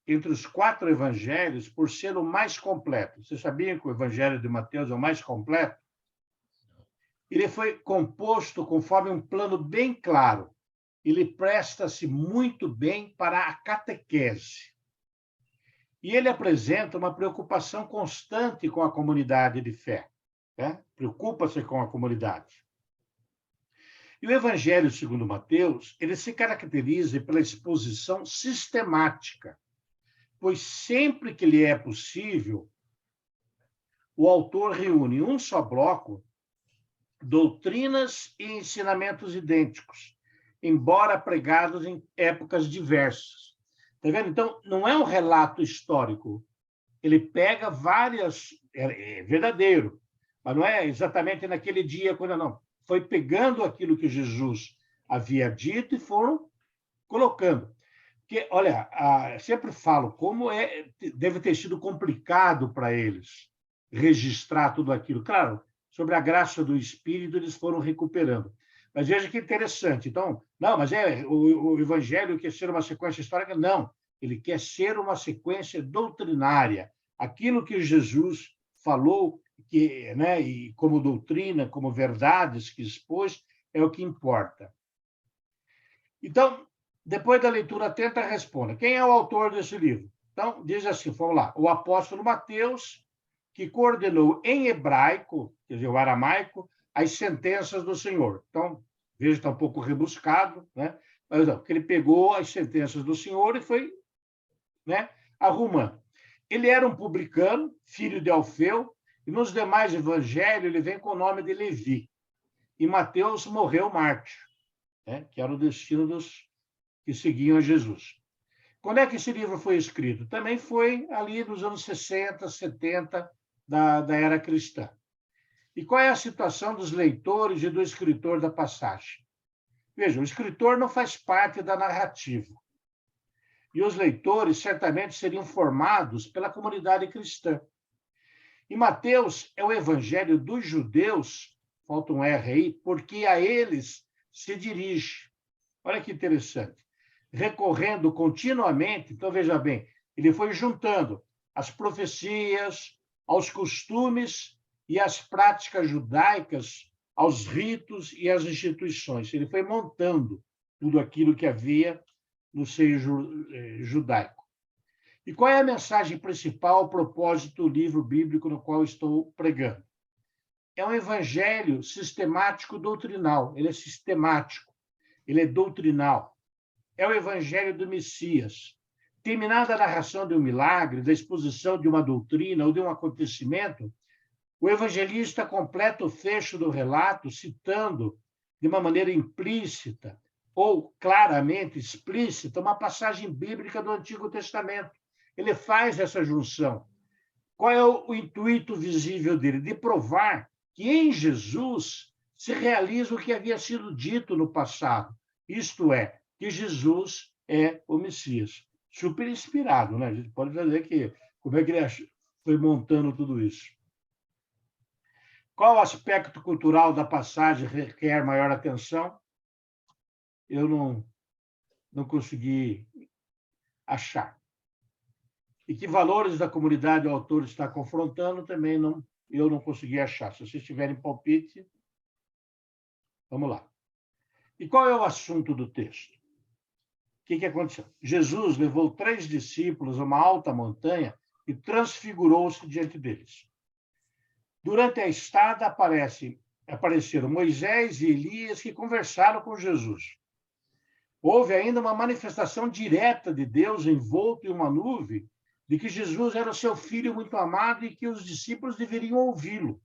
A: entre os 4 evangelhos por ser o mais completo. Você sabia que o Evangelho de Mateus é o mais completo? Ele foi composto conforme um plano bem claro. Ele presta-se muito bem para a catequese. E ele apresenta uma preocupação constante com a comunidade de fé. Né? Preocupa-se com a comunidade. E o Evangelho segundo Mateus, ele se caracteriza pela exposição sistemática, pois sempre que lhe é possível, o autor reúne em um só bloco doutrinas e ensinamentos idênticos, embora pregados em épocas diversas. Está vendo? Então, não é um relato histórico. Ele pega várias... É verdadeiro, mas não é exatamente naquele dia, quando não. Foi pegando aquilo que Jesus havia dito e foram colocando. Porque, olha, sempre falo, como deve ter sido complicado para eles registrar tudo aquilo. Claro, sobre a graça do Espírito, eles foram recuperando. Mas veja que interessante. Então, não, mas o Evangelho quer ser uma sequência histórica? Não, ele quer ser uma sequência doutrinária. Aquilo que Jesus falou, né, e como doutrina, como verdades que expôs, é o que importa. Então, depois da leitura atenta, responda. Quem é o autor desse livro? Então, diz assim, vamos lá. O apóstolo Mateus, que coordenou em hebraico, quer dizer, o aramaico, as sentenças do Senhor. Então, veja, está um pouco rebuscado, né? Mas não, porque ele pegou as sentenças do Senhor e foi, né, arrumando. Ele era um publicano, filho de Alfeu, e nos demais evangelhos ele vem com o nome de Levi. e Mateus morreu mártir, né? Que era o destino dos que seguiam a Jesus. Quando é que esse livro foi escrito? Também foi ali nos anos 60, 70 da era cristã. E qual é a situação dos leitores e do escritor da passagem? Veja, o escritor não faz parte da narrativa. E os leitores certamente seriam formados pela comunidade cristã. E Mateus é o evangelho dos judeus, falta um R aí, porque a eles se dirige. Olha que interessante. Recorrendo continuamente, então veja bem, ele foi juntando as profecias, aos costumes e às práticas judaicas, aos ritos e às instituições. Ele foi montando tudo aquilo que havia no seio judaico. E qual é a mensagem principal, o propósito do livro bíblico no qual estou pregando? É um evangelho sistemático doutrinal. Ele é sistemático, ele é doutrinal. É o evangelho do Messias. Terminada a narração de um milagre, da exposição de uma doutrina ou de um acontecimento, o evangelista completa o fecho do relato citando de uma maneira implícita ou claramente explícita uma passagem bíblica do Antigo Testamento. Ele faz essa junção. Qual é o intuito visível dele? De provar que em Jesus se realiza o que havia sido dito no passado. Isto é, que Jesus é o Messias. Super inspirado, né? A gente pode dizer que como é que ele foi montando tudo isso. Qual aspecto cultural da passagem requer maior atenção? Eu não consegui achar. E que valores da comunidade o autor está confrontando também eu não consegui achar. Se vocês tiverem palpite, vamos lá. E qual é o assunto do texto? O que aconteceu? Jesus levou 3 discípulos a uma alta montanha e transfigurou-se diante deles. Durante a estada apareceram Moisés e Elias que conversaram com Jesus. Houve ainda uma manifestação direta de Deus envolto em uma nuvem de que Jesus era o seu filho muito amado e que os discípulos deveriam ouvi-lo.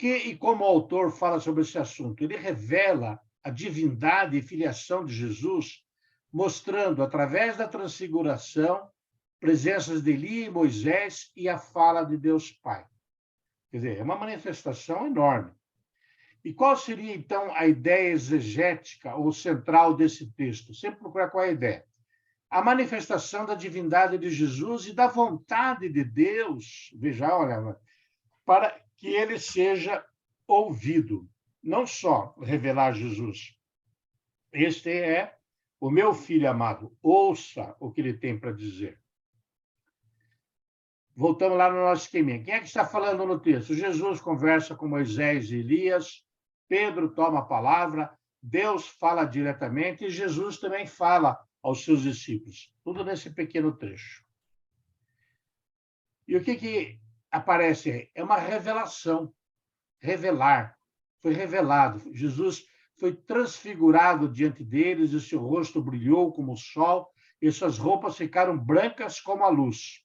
A: E como o autor fala sobre esse assunto? Ele revela a divindade e filiação de Jesus, mostrando, através da transfiguração, presenças de Eli e Moisés e a fala de Deus Pai. Quer dizer, é uma manifestação enorme. E qual seria, então, a ideia exegética ou central desse texto? Sempre procurar qual é a ideia. A manifestação da divindade de Jesus e da vontade de Deus, veja, olha, para que ele seja ouvido. Não só revelar Jesus. Este é o meu filho amado. Ouça o que ele tem para dizer. Voltamos lá no nosso esqueminha. Quem é que está falando no texto? Jesus conversa com Moisés e Elias, Pedro toma a palavra, Deus fala diretamente e Jesus também fala aos seus discípulos. Tudo nesse pequeno trecho. E o que aparece aí? É uma revelação. Revelar. Foi revelado. Jesus foi transfigurado diante deles e seu rosto brilhou como o sol e suas roupas ficaram brancas como a luz.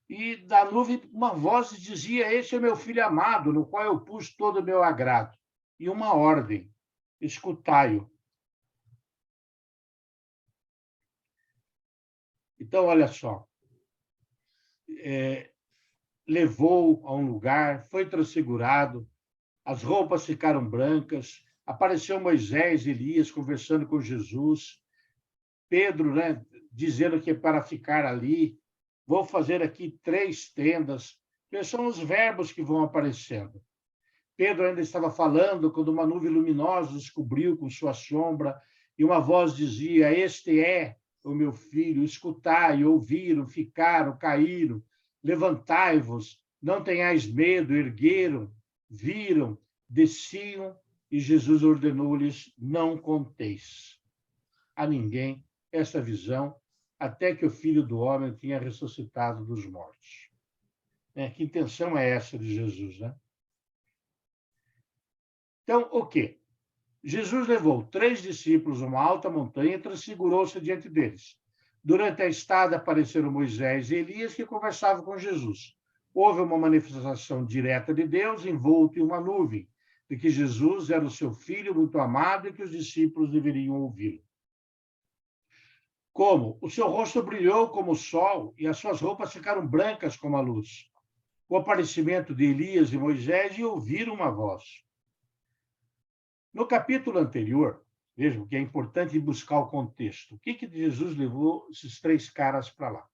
A: E da nuvem uma voz dizia: "Este é meu filho amado, no qual eu pus todo o meu agrado." E uma ordem: escutai-o. Então, olha só. Levou a um lugar, foi transfigurado, as roupas ficaram brancas, apareceu Moisés e Elias conversando com Jesus, Pedro, né, dizendo que é para ficar ali, vou fazer aqui 3 tendas. Esses são os verbos que vão aparecendo. Pedro ainda estava falando quando uma nuvem luminosa os cobriu com sua sombra e uma voz dizia: "Este é o meu filho, escutai", ouviram, ficaram, caíram, levantai-vos, não tenhais medo, ergueram, viram, desciam, e Jesus ordenou-lhes: "Não conteis a ninguém essa visão, até que o Filho do Homem tenha ressuscitado dos mortos." Que intenção é essa de Jesus, né? Então, o quê? Jesus levou 3 discípulos a uma alta montanha e transfigurou-se diante deles. Durante a estada apareceram Moisés e Elias que conversavam com Jesus. Houve uma manifestação direta de Deus envolto em uma nuvem, de que Jesus era o seu filho muito amado e que os discípulos deveriam ouvi-lo. Como? O seu rosto brilhou como o sol e as suas roupas ficaram brancas como a luz. O aparecimento de Elias e Moisés e ouviram uma voz. No capítulo anterior, vejam que é importante buscar o contexto. O que Jesus levou esses 3 caras para lá?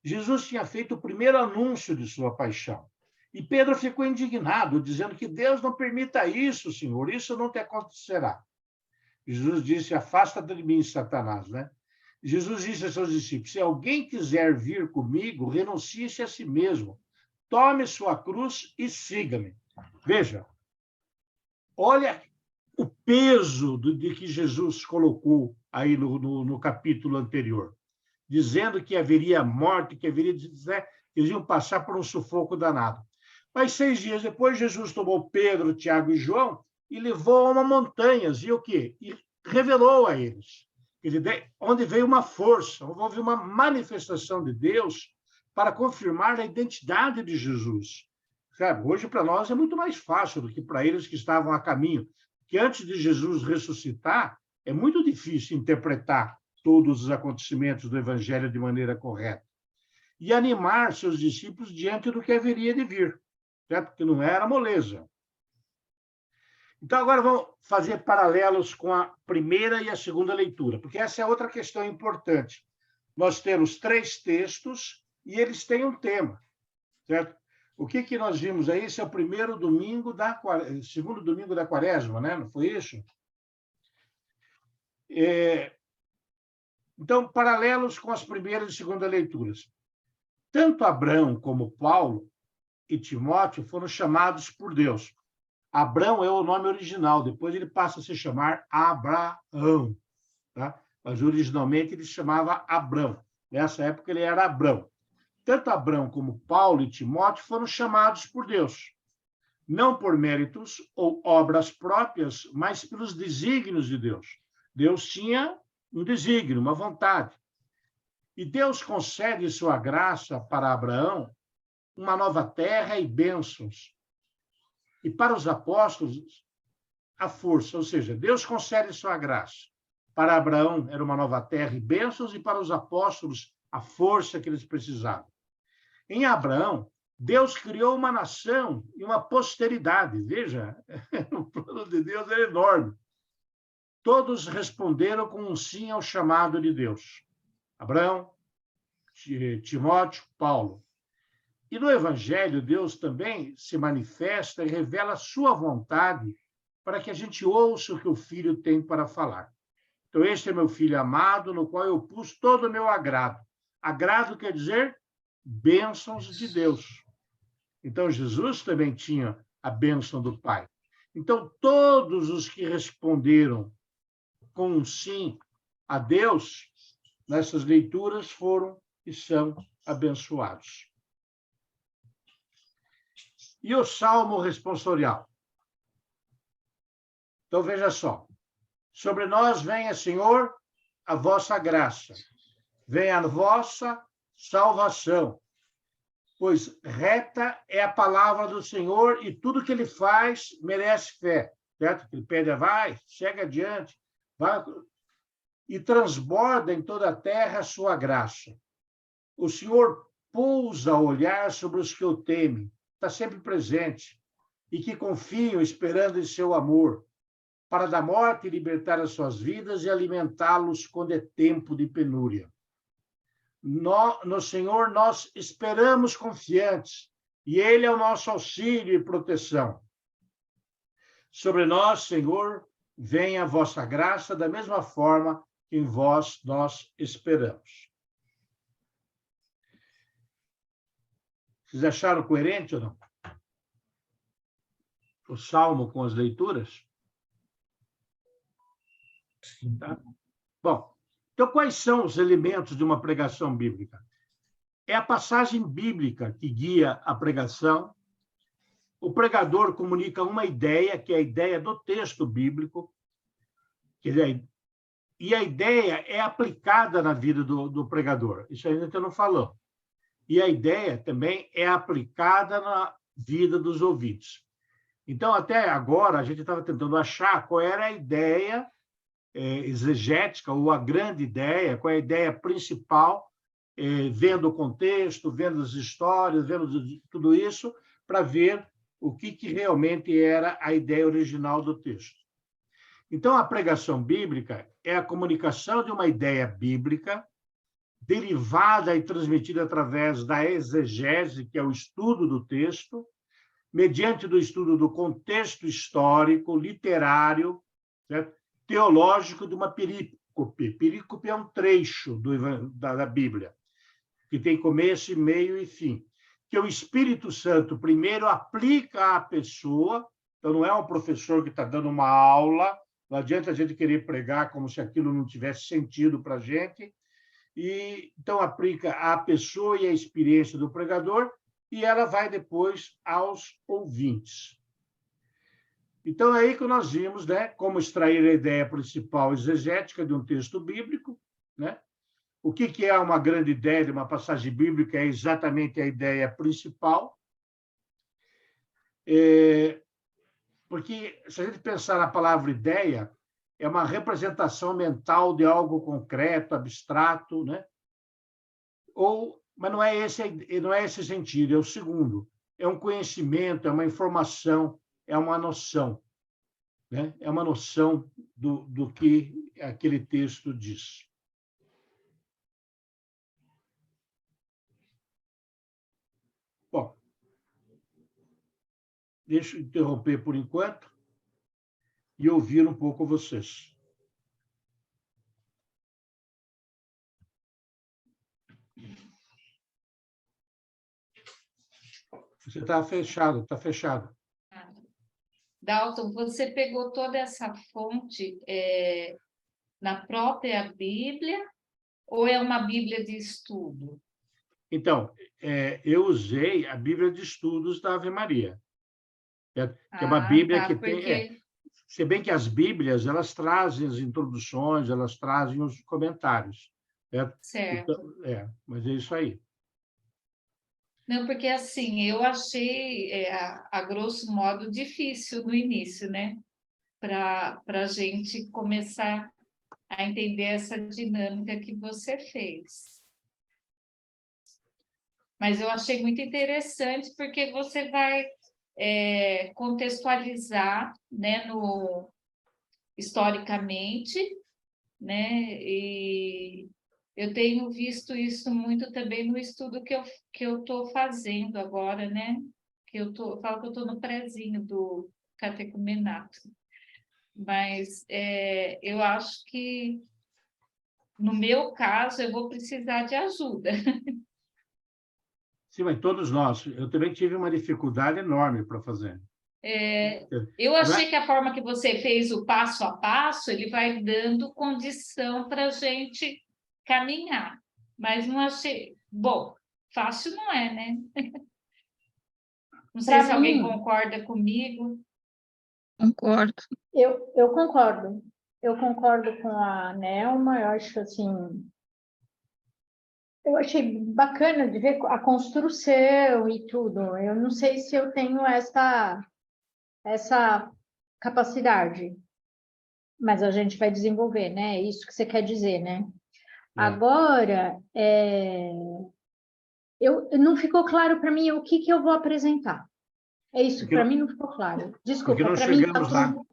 A: Jesus tinha feito o primeiro anúncio de sua paixão. E Pedro ficou indignado, dizendo que Deus não permita isso, Senhor, isso não te acontecerá. Jesus disse, afasta de mim, Satanás, né? Jesus disse a seus discípulos, se alguém quiser vir comigo, renuncie-se a si mesmo, tome sua cruz e siga-me. Veja, olha o peso de que Jesus colocou aí no capítulo anterior, dizendo que haveria morte, que haveria, né, eles iam passar por um sufoco danado. Mas 6 dias depois, Jesus tomou Pedro, Tiago e João e levou a uma montanha, e o quê? E revelou a eles. Onde veio uma força, houve uma manifestação de Deus para confirmar a identidade de Jesus. Sabe? Hoje, para nós, é muito mais fácil do que para eles que estavam a caminho, que antes de Jesus ressuscitar, é muito difícil interpretar todos os acontecimentos do Evangelho de maneira correta. E animar seus discípulos diante do que haveria de vir, certo? Que não era moleza. Então, agora vamos fazer paralelos com a primeira e a segunda leitura, porque essa é outra questão importante. Nós temos 3 textos e eles têm um tema, certo? O que nós vimos aí? Esse é o segundo domingo da Quaresma, né? Não foi isso? Então, paralelos com as primeiras e segunda leituras. Tanto Abraão como Paulo e Timóteo foram chamados por Deus. Abrão é o nome original, depois ele passa a se chamar Abraão, tá? Mas originalmente ele se chamava Abrão. Nessa época ele era Abrão. Tanto Abrão como Paulo e Timóteo foram chamados por Deus, não por méritos ou obras próprias, mas pelos desígnios de Deus. Deus tinha um desígnio, uma vontade. E Deus concede sua graça para Abraão, uma nova terra e bênçãos. E para os apóstolos, a força, ou seja, Deus concede sua graça. Para Abraão era uma nova terra e bênçãos, e para os apóstolos, a força que eles precisavam. Em Abraão, Deus criou uma nação e uma posteridade. Veja, o plano de Deus é enorme. Todos responderam com um sim ao chamado de Deus. Abraão, Timóteo, Paulo. E no Evangelho, Deus também se manifesta e revela a sua vontade para que a gente ouça o que o Filho tem para falar. Então, este é meu Filho amado, no qual eu pus todo o meu agrado. Agrado quer dizer bênçãos de Deus. Então, Jesus também tinha a bênção do Pai. Então, todos os que responderam com um sim a Deus, nessas leituras foram e são abençoados. E o Salmo responsorial? Então, veja só. Sobre nós venha, Senhor, a vossa graça. Venha a vossa salvação. Pois reta é a palavra do Senhor e tudo que ele faz merece fé. Certo? Ele pede, vai, chega adiante, vai, e transborda em toda a terra a sua graça. O Senhor pousa a olhar sobre os que o temem, está sempre presente, e que confiam esperando em seu amor, para da morte libertar as suas vidas e alimentá-los quando é tempo de penúria. No Senhor nós esperamos confiantes, e Ele é o nosso auxílio e proteção. Sobre nós, Senhor, venha a vossa graça da mesma forma que em vós nós esperamos. Vocês acharam coerente ou não? O Salmo com as leituras? Sim. Tá? Bom, então quais são os elementos de uma pregação bíblica? É a passagem bíblica que guia a pregação. O pregador comunica uma ideia, que é a ideia do texto bíblico, e a ideia é aplicada na vida do pregador. Isso a gente não falou. e a ideia também é aplicada na vida dos ouvintes. Então, até agora, a gente estava tentando achar qual era a ideia exegética, ou a grande ideia, qual é a ideia principal, vendo o contexto, vendo as histórias, vendo tudo isso, para ver o que realmente era a ideia original do texto. Então, a pregação bíblica é a comunicação de uma ideia bíblica derivada e transmitida através da exegese, que é o estudo do texto, mediante do estudo do contexto histórico, literário, certo? Teológico de uma perícope. Perícope é um trecho da Bíblia, que tem começo, meio e fim, que o Espírito Santo primeiro aplica à pessoa, então não é um professor que está dando uma aula, não adianta a gente querer pregar como se aquilo não tivesse sentido para a gente, e então aplica à pessoa e à experiência do pregador, e ela vai depois aos ouvintes. Então, é aí que nós vimos, né, como extrair a ideia principal exegética de um texto bíblico, né? O que é uma grande ideia de uma passagem bíblica? É exatamente a ideia principal. Porque, se a gente pensar na palavra ideia, é uma representação mental de algo concreto, abstrato, né? Mas não é esse sentido, é o segundo. É um conhecimento, é uma informação, é uma noção, né? É uma noção do que aquele texto diz. Bom, deixa eu interromper por enquanto e ouvir um pouco vocês. Você está fechado, está fechado.
D: Dalton, você pegou toda essa fonte na própria Bíblia ou é uma Bíblia de estudo?
A: Então, eu usei a Bíblia de Estudos da Ave Maria, que é uma Bíblia que tem... Se bem que as Bíblias, elas trazem as introduções, elas trazem os comentários.
D: Certo.
A: Então, mas é isso aí.
D: Não, porque assim, eu achei, a grosso modo, difícil no início, né? Para a gente começar a entender essa dinâmica que você fez. Mas eu achei muito interessante, porque você vai contextualizar, né, historicamente, né? E eu tenho visto isso muito também no estudo que eu estou fazendo agora, né? Eu falo que eu estou no prézinho do catecumenato. Mas eu acho que, no meu caso, eu vou precisar de ajuda.
A: Sim, mas todos nós. Eu também tive uma dificuldade enorme para fazer.
D: Eu achei que a forma que você fez o passo a passo, ele vai dando condição para a gente caminhar. Mas não achei... Bom, fácil não é, né? Não sei se alguém concorda comigo.
B: Concordo.
F: Eu concordo. Eu concordo com a Nelma. Eu acho assim... Eu achei bacana de ver a construção e tudo. Eu não sei se eu tenho essa capacidade, mas a gente vai desenvolver, né? É isso que você quer dizer, né? Agora, não ficou claro para mim o que eu vou apresentar. É isso, para mim não ficou claro. Desculpa, para mim tá tudo...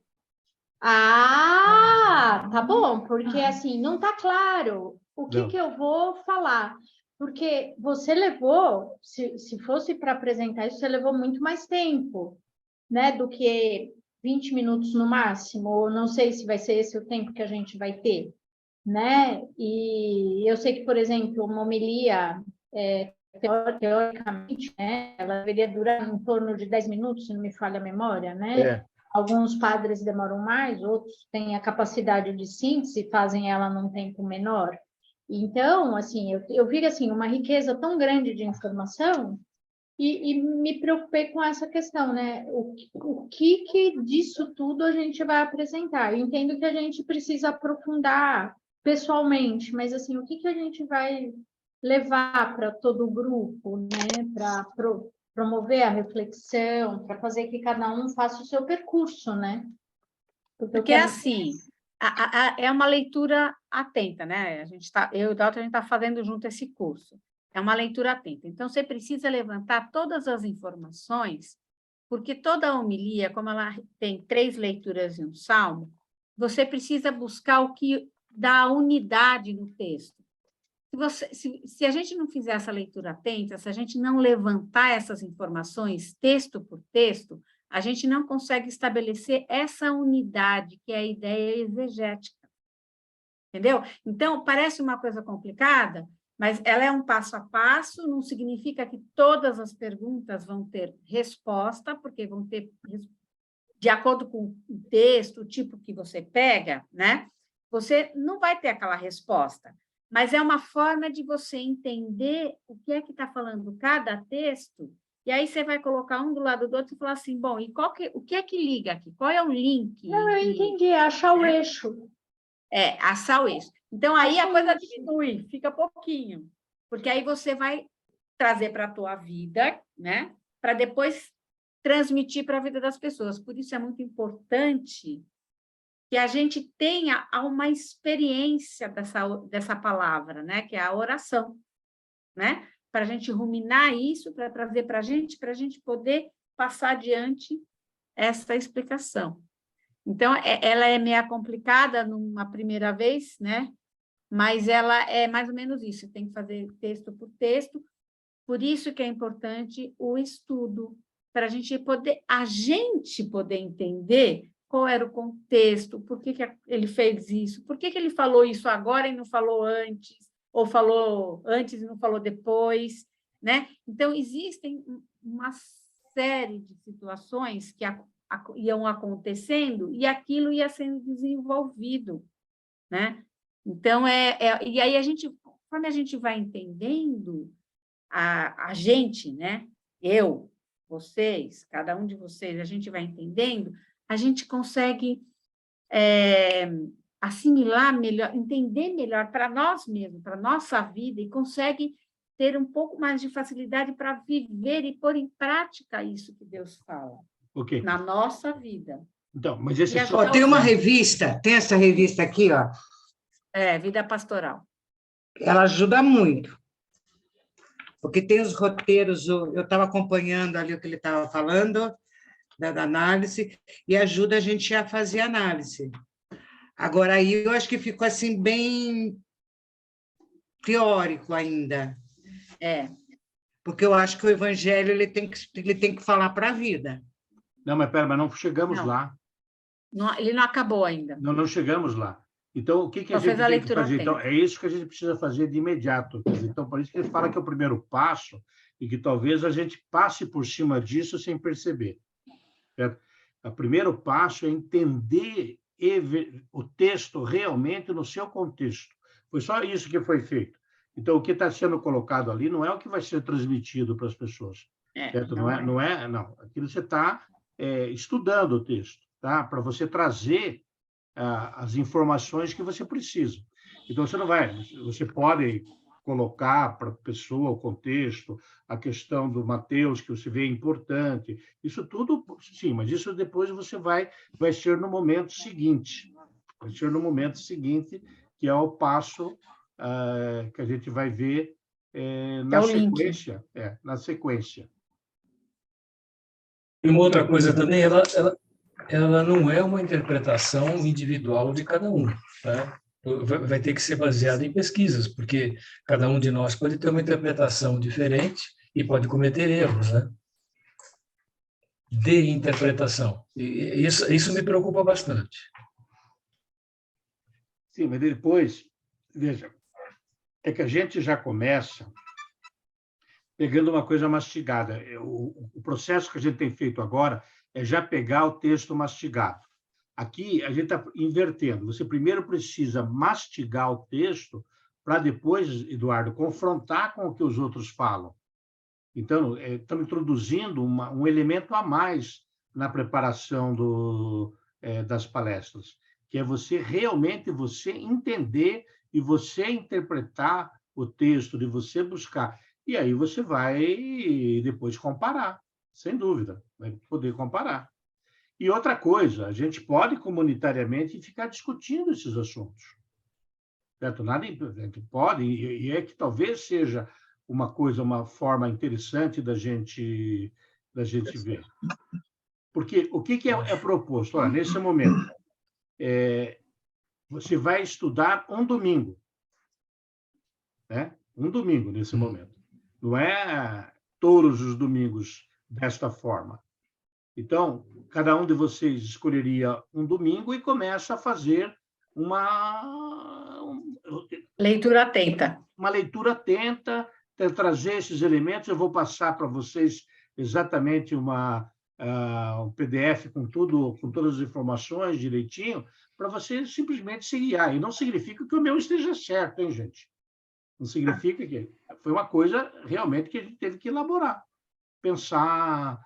F: Ah, tá bom, porque assim, não tá claro o que eu vou falar. Porque você levou, se fosse para apresentar isso, você levou muito mais tempo, né, do que 20 minutos no máximo, ou não sei se vai ser esse o tempo que a gente vai ter, né? E eu sei que, por exemplo, uma homilia, teoricamente, né, ela deveria durar em torno de 10 minutos, se não me falha a memória, né? Alguns padres demoram mais, outros têm a capacidade de síntese e fazem ela num tempo menor. Então, assim, eu vi assim, uma riqueza tão grande de informação e me preocupei com essa questão, né? O que disso tudo a gente vai apresentar? Eu entendo que a gente precisa aprofundar pessoalmente, mas assim, o que a gente vai levar para todo o grupo, né? Para promover a reflexão, para fazer que cada um faça o seu percurso, né?
B: Porque é assim, é uma leitura atenta, né? Eu e o Dalton, a gente está fazendo junto esse curso. É uma leitura atenta. Então, você precisa levantar todas as informações, porque toda a homilia, como ela tem 3 leituras e um salmo, você precisa buscar o que dá unidade no texto. Se a gente não fizer essa leitura atenta, se a gente não levantar essas informações texto por texto, a gente não consegue estabelecer essa unidade, que é a ideia exegética. Entendeu? Então, parece uma coisa complicada, mas ela é um passo a passo, não significa que todas as perguntas vão ter resposta, porque vão ter, de acordo com o texto, o tipo que você pega, né? Você não vai ter aquela resposta, mas é uma forma de você entender o que é que está falando cada texto, e aí você vai colocar um do lado do outro e falar assim, bom, e o que é que liga aqui? Qual é o link?
F: Não, eu entendi, é achar o eixo.
B: Achar o eixo. Então, aí a coisa diminui, fica pouquinho, porque aí você vai trazer para a tua vida, né? Para depois transmitir para a vida das pessoas. Por isso é muito importante que a gente tenha uma experiência dessa palavra, né? Que é a oração, né? Para a gente ruminar isso, para trazer para a gente poder passar adiante essa explicação. Então, ela é meio complicada numa primeira vez, né? Mas ela é mais ou menos isso, tem que fazer texto por texto, por isso que é importante o estudo, para a gente poder entender qual era o contexto, por que ele fez isso, por que ele falou isso agora e não falou antes, ou falou antes e não falou depois, né? Então, existem uma série de situações que iam acontecendo e aquilo ia sendo desenvolvido, né? Então, e aí conforme a gente vai entendendo, a gente, né? Eu, vocês, cada um de vocês, a gente vai entendendo, a gente consegue assimilar melhor, entender melhor para nós mesmos, para a nossa vida, e consegue ter um pouco mais de facilidade para viver e pôr em prática isso que Deus fala na nossa vida.
A: Então, mas esse
G: tem uma revista, tem essa revista aqui, ó.
B: Vida Pastoral.
G: Ela ajuda muito, porque tem os roteiros, eu estava acompanhando ali o que ele estava falando, da análise, e ajuda a gente a fazer análise. Agora, aí eu acho que ficou assim bem teórico ainda. Porque eu acho que o evangelho ele tem que falar para a vida.
A: Não, mas não chegamos lá.
B: Não, ele não acabou ainda.
A: Não chegamos lá. Então, o que a gente tem que fazer? Então, é isso que a gente precisa fazer de imediato. Então, por isso que ele fala que é o primeiro passo e que talvez a gente passe por cima disso sem perceber. Certo? O primeiro passo é entender o texto realmente no seu contexto. Foi só isso que foi feito. Então, o que está sendo colocado ali não é o que vai ser transmitido para as pessoas. Certo? Não. Aquilo você está estudando o texto, tá? Para você trazer as informações que você precisa. Então, você pode colocar para a pessoa o contexto, a questão do Mateus, que você vê importante, isso tudo, sim, mas isso depois você vai ser no momento seguinte. Vai ser no momento seguinte, que é o passo que a gente vai ver na sequência. Na sequência.
E: E uma outra coisa também, ela não é uma interpretação individual de cada um, tá? Vai ter que ser baseada em pesquisas, porque cada um de nós pode ter uma interpretação diferente e pode cometer erros, né? De interpretação. E isso me preocupa bastante.
A: Sim, mas depois, veja, é que a gente já começa pegando uma coisa mastigada. O processo que a gente tem feito agora é já pegar o texto mastigado. Aqui, a gente está invertendo. Você primeiro precisa mastigar o texto para depois, Eduardo, confrontar com o que os outros falam. Então, estamos introduzindo um elemento a mais na preparação das palestras, que é realmente você entender e você interpretar o texto, de você buscar. E aí você vai depois comparar, sem dúvida, vai poder comparar. E outra coisa, a gente pode comunitariamente ficar discutindo esses assuntos. Certo? Nada pode, e é que talvez seja uma forma interessante da gente ver. Porque o que é proposto? Olha, nesse momento, você vai estudar um domingo. Né? Um domingo, nesse momento. Não é todos os domingos desta forma. Então, cada um de vocês escolheria um domingo e começa a fazer uma
B: leitura atenta.
A: Uma leitura atenta, trazer esses elementos. Eu vou passar para vocês exatamente um PDF com todas as informações direitinho, para vocês simplesmente se guiar. E não significa que o meu esteja certo, hein, gente? Não significa que... Foi uma coisa realmente que a gente teve que elaborar, pensar,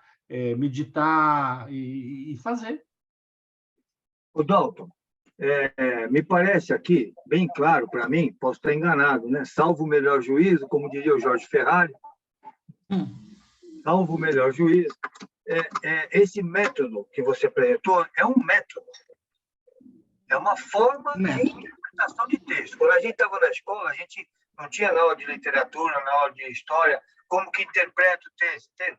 A: meditar e fazer.
H: Ô, Dalton, me parece aqui, bem claro para mim, posso estar enganado, né? Salvo o melhor juízo, como diria o Jorge Ferrari, salvo o melhor juízo, esse método que você apresentou é um método, é uma forma de interpretação de texto. Quando a gente estava na escola, a gente não tinha na aula de literatura, na aula de história, como que interpreta o texto, tem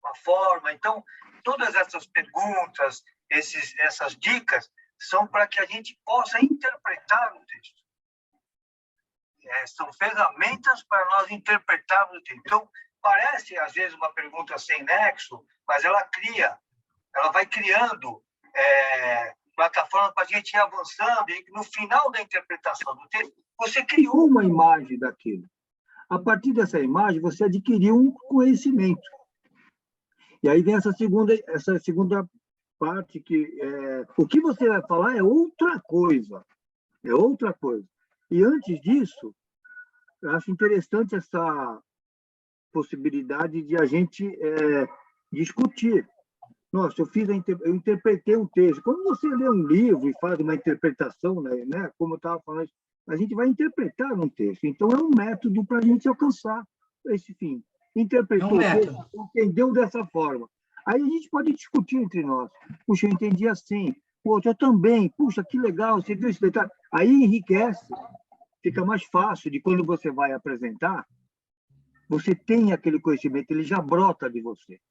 H: uma forma. Então, todas essas perguntas, essas dicas, são para que a gente possa interpretar o texto. São ferramentas para nós interpretarmos o texto. Então, parece, às vezes, uma pergunta sem nexo, mas ela vai criando plataforma para a gente ir avançando, e no final da interpretação do texto, você criou uma imagem daquilo. A partir dessa imagem, você adquiriu um conhecimento. E aí vem essa segunda parte, que o que você vai falar é outra coisa. É outra coisa. E antes disso, eu acho interessante essa possibilidade de a gente discutir. Nossa, eu interpretei um texto. Quando você lê um livro e faz uma interpretação, né, como eu estava falando, a gente vai interpretar um texto. Então, é um método para a gente alcançar esse fim. Interpretou, entendeu dessa forma. Aí a gente pode discutir entre nós. Puxa, eu entendi assim. O outro, eu também. Puxa, que legal, você viu esse detalhe. Aí enriquece. Fica mais fácil de quando você vai apresentar, você tem aquele conhecimento, ele já brota de você.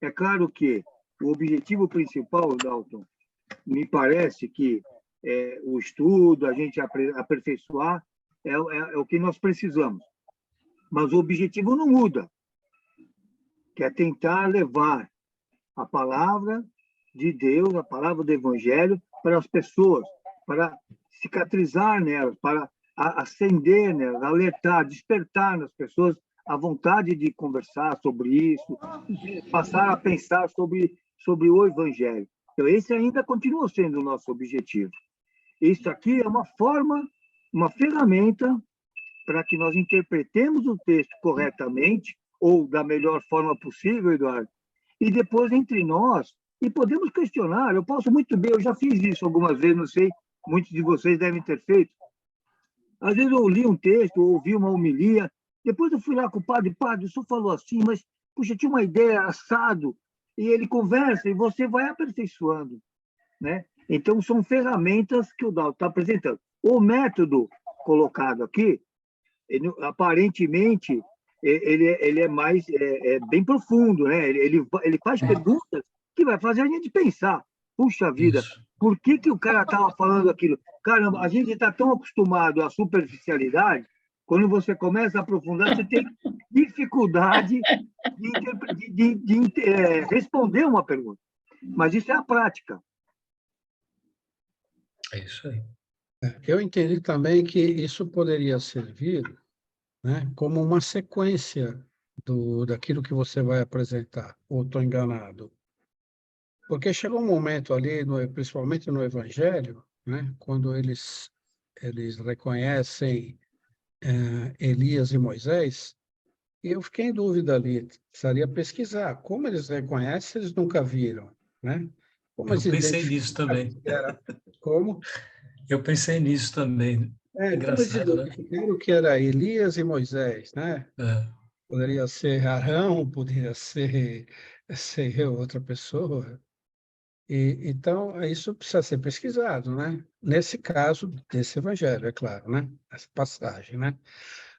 H: É claro que o objetivo principal, Dalton, me parece que o estudo, a gente aperfeiçoar, é o que nós precisamos. Mas o objetivo não muda, que é tentar levar a palavra de Deus, a palavra do Evangelho, para as pessoas, para cicatrizar nelas, para acender nelas, alertar, despertar nas pessoas a vontade de conversar sobre isso, passar a pensar sobre o Evangelho. Então, esse ainda continua sendo o nosso objetivo. Isso aqui é uma forma, uma ferramenta para que nós interpretemos o texto corretamente, ou da melhor forma possível, Eduardo, e depois entre nós, e podemos questionar. Eu posso muito bem, eu já fiz isso algumas vezes, não sei, muitos de vocês devem ter feito. Às vezes eu li um texto, ou ouvi uma homilia, depois eu fui lá com o padre, o senhor falou assim, mas, puxa, tinha uma ideia assado, e ele conversa, e você vai aperfeiçoando, né? Então, são ferramentas que o Dalton está apresentando. O método colocado aqui, aparentemente, ele é mais bem profundo, né? Ele faz perguntas que vai fazer a gente pensar. Puxa vida, por que o cara estava falando aquilo? Caramba, a gente está tão acostumado à superficialidade, quando você começa a aprofundar, você tem dificuldade de responder uma pergunta. Mas isso é a prática.
E: É isso aí.
I: Eu entendi também que isso poderia servir, né, como uma sequência daquilo que você vai apresentar, ou estou enganado? Porque chegou um momento ali, principalmente no Evangelho, né, quando eles reconhecem Elias e Moisés, e eu fiquei em dúvida ali, precisaria pesquisar. Como eles reconhecem, eles nunca viram, né? Como
E: eu pensei nisso também.
I: Como?
E: Eu pensei nisso também. Engraçado, né?
I: O que era Elias e Moisés, né?
E: É.
I: Poderia ser Arão, poderia ser outra pessoa. Então, isso precisa ser pesquisado, né? Nesse caso, desse evangelho, é claro, né? Essa passagem, né?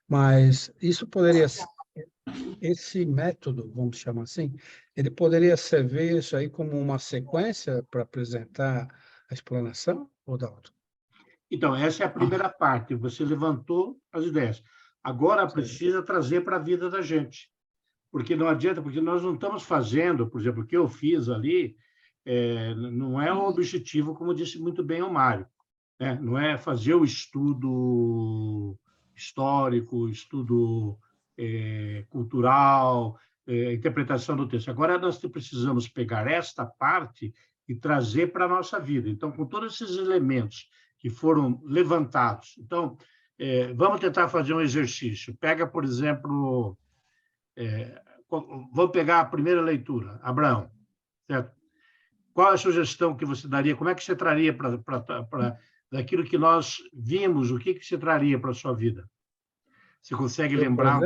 I: Mas isso poderia ser, esse método, vamos chamar assim, ele poderia servir isso aí como uma sequência para apresentar a explanação ou da outra?
A: Então, essa é a primeira parte. Você levantou as ideias. Agora precisa trazer para a vida da gente. Porque não adianta, porque nós não estamos fazendo, por exemplo, o que eu fiz ali, não é o objetivo, como disse muito bem o Mário, né? Não é fazer o estudo histórico, estudo cultural, interpretação do texto. Agora nós precisamos pegar esta parte e trazer para a nossa vida. Então, com todos esses elementos que foram levantados. Então, vamos tentar fazer um exercício. Pega, por exemplo, vou pegar a primeira leitura, Abraão, certo? Qual é a sugestão que você daria? Como é que você traria para daquilo que nós vimos? O que você traria para a sua vida? Você consegue lembrar?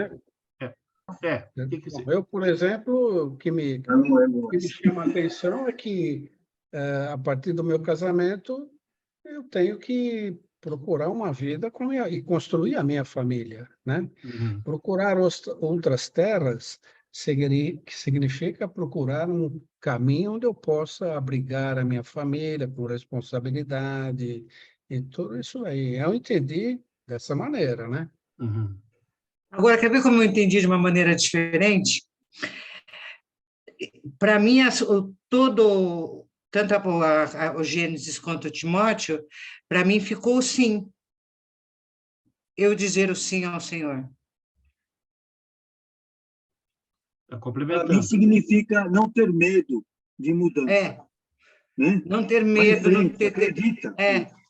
I: Eu, por exemplo, o que me chama a atenção é que, a partir do meu casamento, eu tenho que procurar uma vida e construir a minha família, né?
A: Uhum.
I: Procurar outras terras que significa procurar um caminho onde eu possa abrigar a minha família com responsabilidade e tudo isso aí. Eu entendi dessa maneira, né?
A: Uhum.
G: Agora, quer ver como eu entendi de uma maneira diferente? Para mim, tanto o Gênesis quanto o Timóteo, para mim ficou o sim. Eu dizer o sim ao Senhor.
A: Complementando.
H: Para mim significa não ter medo de mudança. Né?
G: Não ter medo,
H: não ter... Acredita.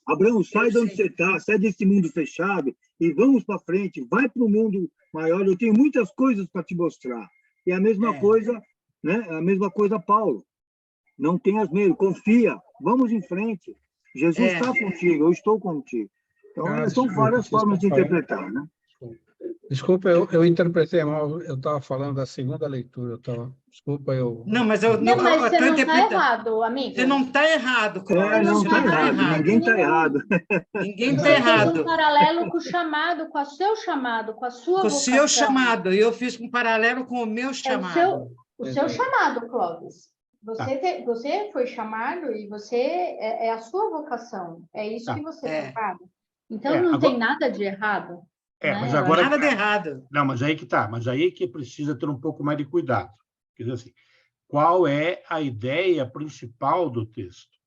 H: Abraão, sai de onde você está, sai desse mundo fechado e vamos para frente, vai para o mundo maior. Eu tenho muitas coisas para te mostrar. E a mesma coisa, né? A mesma coisa, Paulo. Não tenhas medo, confia, vamos em frente. Jesus está contigo, eu estou contigo. Então, são várias formas de interpretar, né?
I: Desculpa, eu interpretei mal, eu estava falando da segunda leitura, desculpa, eu...
G: Não, mas
F: você não está errado, amigo.
G: Você não está errado, Cláudio.
H: Não está errado, ninguém está errado.
G: Ninguém está errado.
F: Você fez um paralelo com o chamado, com o seu chamado, com a sua vocação.
G: Com o seu chamado, e eu fiz um paralelo com o meu chamado.
F: O seu chamado, Clóvis. Você foi chamado e você é a sua vocação. É isso que você é chamado. Então, não tem nada de errado.
A: Mas agora...
G: Nada de errado.
A: Não, mas aí que tá. Mas aí que precisa ter um pouco mais de cuidado. Quer dizer assim, qual é a ideia principal do texto?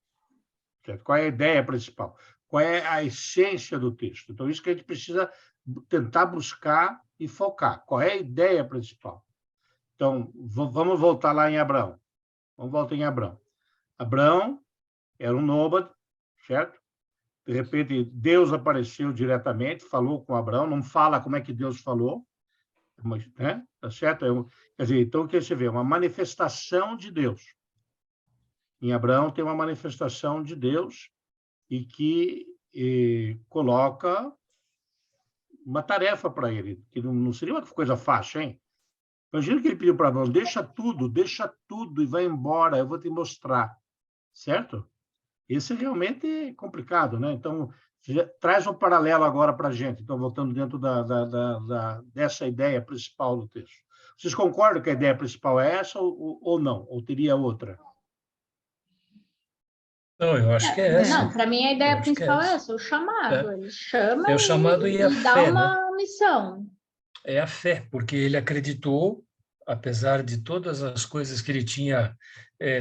A: Certo? Qual é a ideia principal? Qual é a essência do texto? Então, isso que a gente precisa tentar buscar e focar. Qual é a ideia principal? Então, vamos voltar lá em Abraão. Vamos voltar em Abraão. Abraão era um nômade, certo? De repente, Deus apareceu diretamente, falou com Abraão, não fala como é que Deus falou, mas, né? Tá certo? Quer dizer, então, o que você vê? Uma manifestação de Deus. Em Abraão tem uma manifestação de Deus e que coloca uma tarefa para ele, que não seria uma coisa fácil, hein? Imagina que ele pediu para Abraão, deixa tudo e vai embora, eu vou te mostrar, certo? Isso é realmente complicado, né? Então, traz um paralelo agora para a gente, então, voltando dentro dessa ideia principal do texto. Vocês concordam que a ideia principal é essa ou não? Ou teria outra?
E: Não, eu acho que é essa.
F: Não, para mim a ideia principal é essa, o chamado. Ele chama
E: o chamado e a fé,
F: dá uma missão.
E: É a fé, porque ele acreditou, apesar de todas as coisas que ele tinha,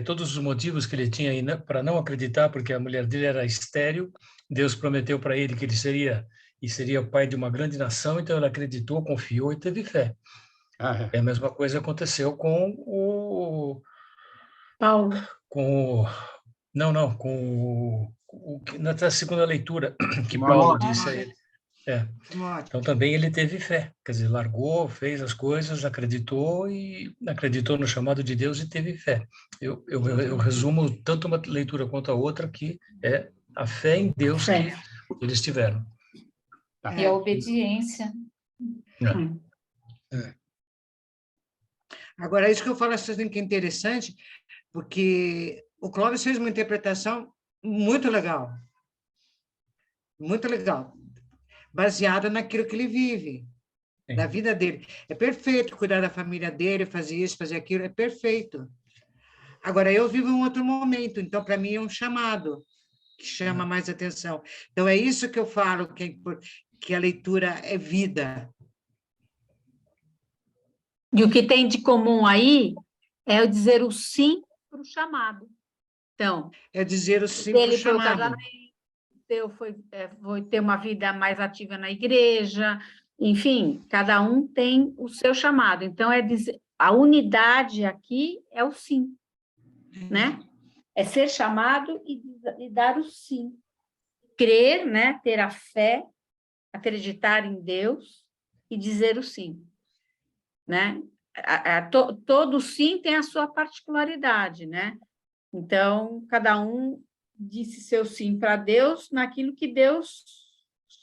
E: todos os motivos que ele tinha para não acreditar, porque a mulher dele era estéril, Deus prometeu para ele que ele seria o pai de uma grande nação, então ele acreditou, confiou e teve fé. A mesma coisa aconteceu com o
B: Paulo.
E: Na segunda leitura que Paulo disse a ele. Então também ele teve fé, quer dizer, largou, fez as coisas, acreditou no chamado de Deus e teve fé. Eu resumo tanto uma leitura quanto a outra, que é a fé em Deus que eles tiveram.
D: E a obediência.
G: Agora, isso que eu falo assim, que é interessante, porque o Clóvis fez uma interpretação muito legal, baseada naquilo que ele vive, da vida dele. É perfeito cuidar da família dele, fazer isso, fazer aquilo, é perfeito. Agora, eu vivo um outro momento, então, para mim, é um chamado que chama mais atenção. Então, é isso que eu falo, que a leitura é vida.
B: E o que tem de comum aí é o dizer o sim para o chamado. Então,
G: é dizer o sim para o chamado.
B: Foi ter uma vida mais ativa na igreja, enfim, cada um tem o seu chamado. Então, a unidade aqui é o sim, né? É ser chamado e dar o sim. Crer, né? Ter a fé, acreditar em Deus e dizer o sim, né? Todo sim tem a sua particularidade, né? Então, cada um disse seu sim para Deus naquilo que Deus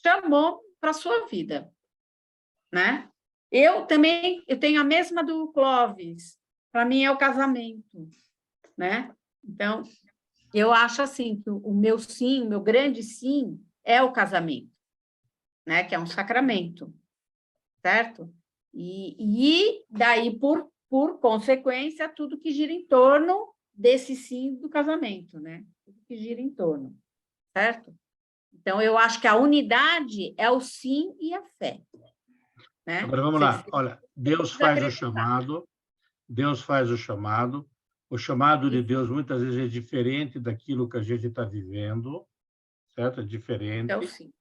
B: chamou para a sua vida, né? Eu tenho a mesma do Clóvis, para mim é o casamento, né? Então, eu acho assim, que o meu sim, o meu grande sim, é o casamento, né? Que é um sacramento, certo? E daí, por consequência, tudo que gira em torno desse sim do casamento, né? Tudo que gira em torno, certo? Então, eu acho que a unidade é o sim e a fé. Né?
A: Agora, vamos lá. Olha, Deus faz o chamado, o chamado de Deus muitas vezes é diferente daquilo que a gente está vivendo, certo? É diferente.
B: Então, sim.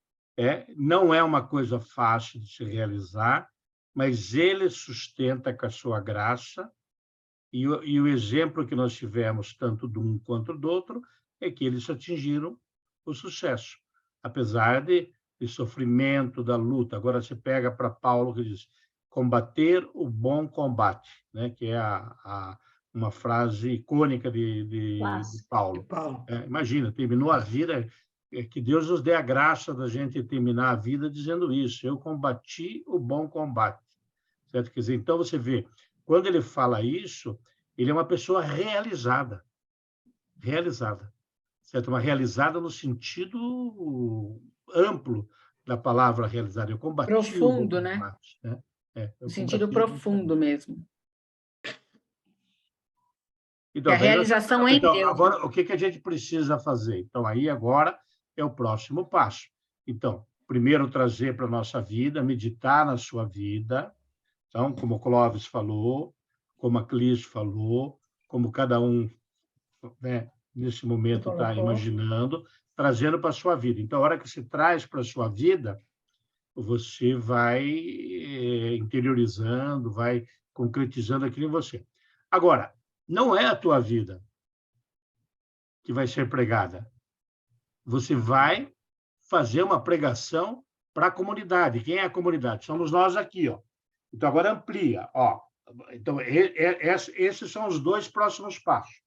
A: Não é uma coisa fácil de se realizar, mas ele sustenta com a sua graça, e o exemplo que nós tivemos, tanto de um quanto do outro, é que eles atingiram o sucesso, apesar de sofrimento, da luta. Agora, você pega para Paulo, que diz, combater o bom combate, né? Que é uma frase icônica de Paulo. Imagina, terminou a vida... Que Deus nos dê a graça da gente terminar a vida dizendo isso. Eu combati o bom combate. Certo? Quer dizer, então, você vê, quando ele fala isso, ele é uma pessoa realizada. Realizada. Certo? Uma realizada no sentido amplo da palavra realizada. Eu combati
B: profundo,
A: o bom
B: né?
A: combate.
B: No sentido profundo mesmo.
A: Então,
B: a realização é em Deus.
A: Agora, o que a gente precisa fazer? Então, aí agora é o próximo passo. Então, primeiro trazer para a nossa vida, meditar na sua vida. Então, como o Clóvis falou, como a Clis falou, como cada um, né, nesse momento está imaginando, trazendo para a sua vida. Então, a hora que se traz para a sua vida, você vai interiorizando, vai concretizando aquilo em você. Agora, não é a tua vida que vai ser pregada. Você vai fazer uma pregação para a comunidade. Quem é a comunidade? Somos nós aqui, ó. Então, agora amplia, ó. Então, esses são os dois próximos passos.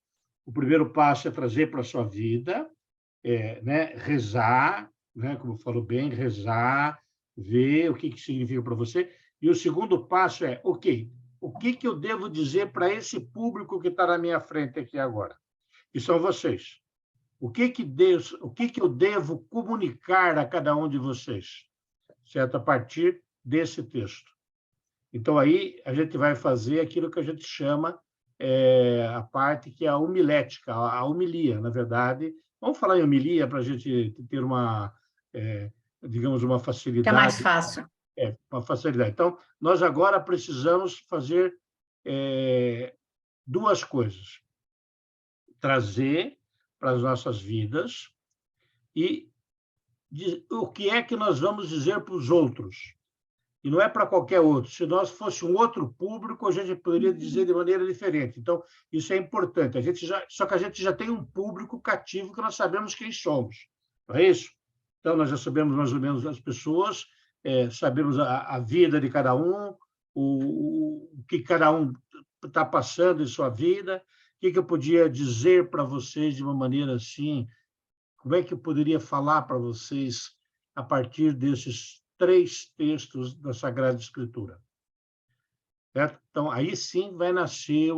A: O primeiro passo é trazer para a sua vida, né? Rezar, né? Como falou bem, rezar, ver o que significa para você. E o segundo passo é, ok, o que eu devo dizer para esse público que está na minha frente aqui agora? Que são vocês. O que eu devo comunicar a cada um de vocês, certo? A partir desse texto. Então, aí, a gente vai fazer aquilo que a gente chama a parte que é a homilética, a homilia, na verdade. Vamos falar em homilia para a gente ter uma, digamos, uma facilidade.
B: Que é mais fácil.
A: Uma facilidade. Então, nós agora precisamos fazer duas coisas. Trazer para as nossas vidas e o que é que nós vamos dizer para os outros. E não é para qualquer outro. Se nós fosse um outro público, a gente poderia dizer de maneira diferente. Então, isso é importante. Só que a gente já tem um público cativo que nós sabemos quem somos. Não é isso? Então, nós já sabemos mais ou menos as pessoas, sabemos a vida de cada um, o que cada um está passando em sua vida, o que eu podia dizer para vocês de uma maneira assim, como é que eu poderia falar para vocês a partir desses 3 textos da Sagrada Escritura. Certo? Então, aí sim vai nascer
B: a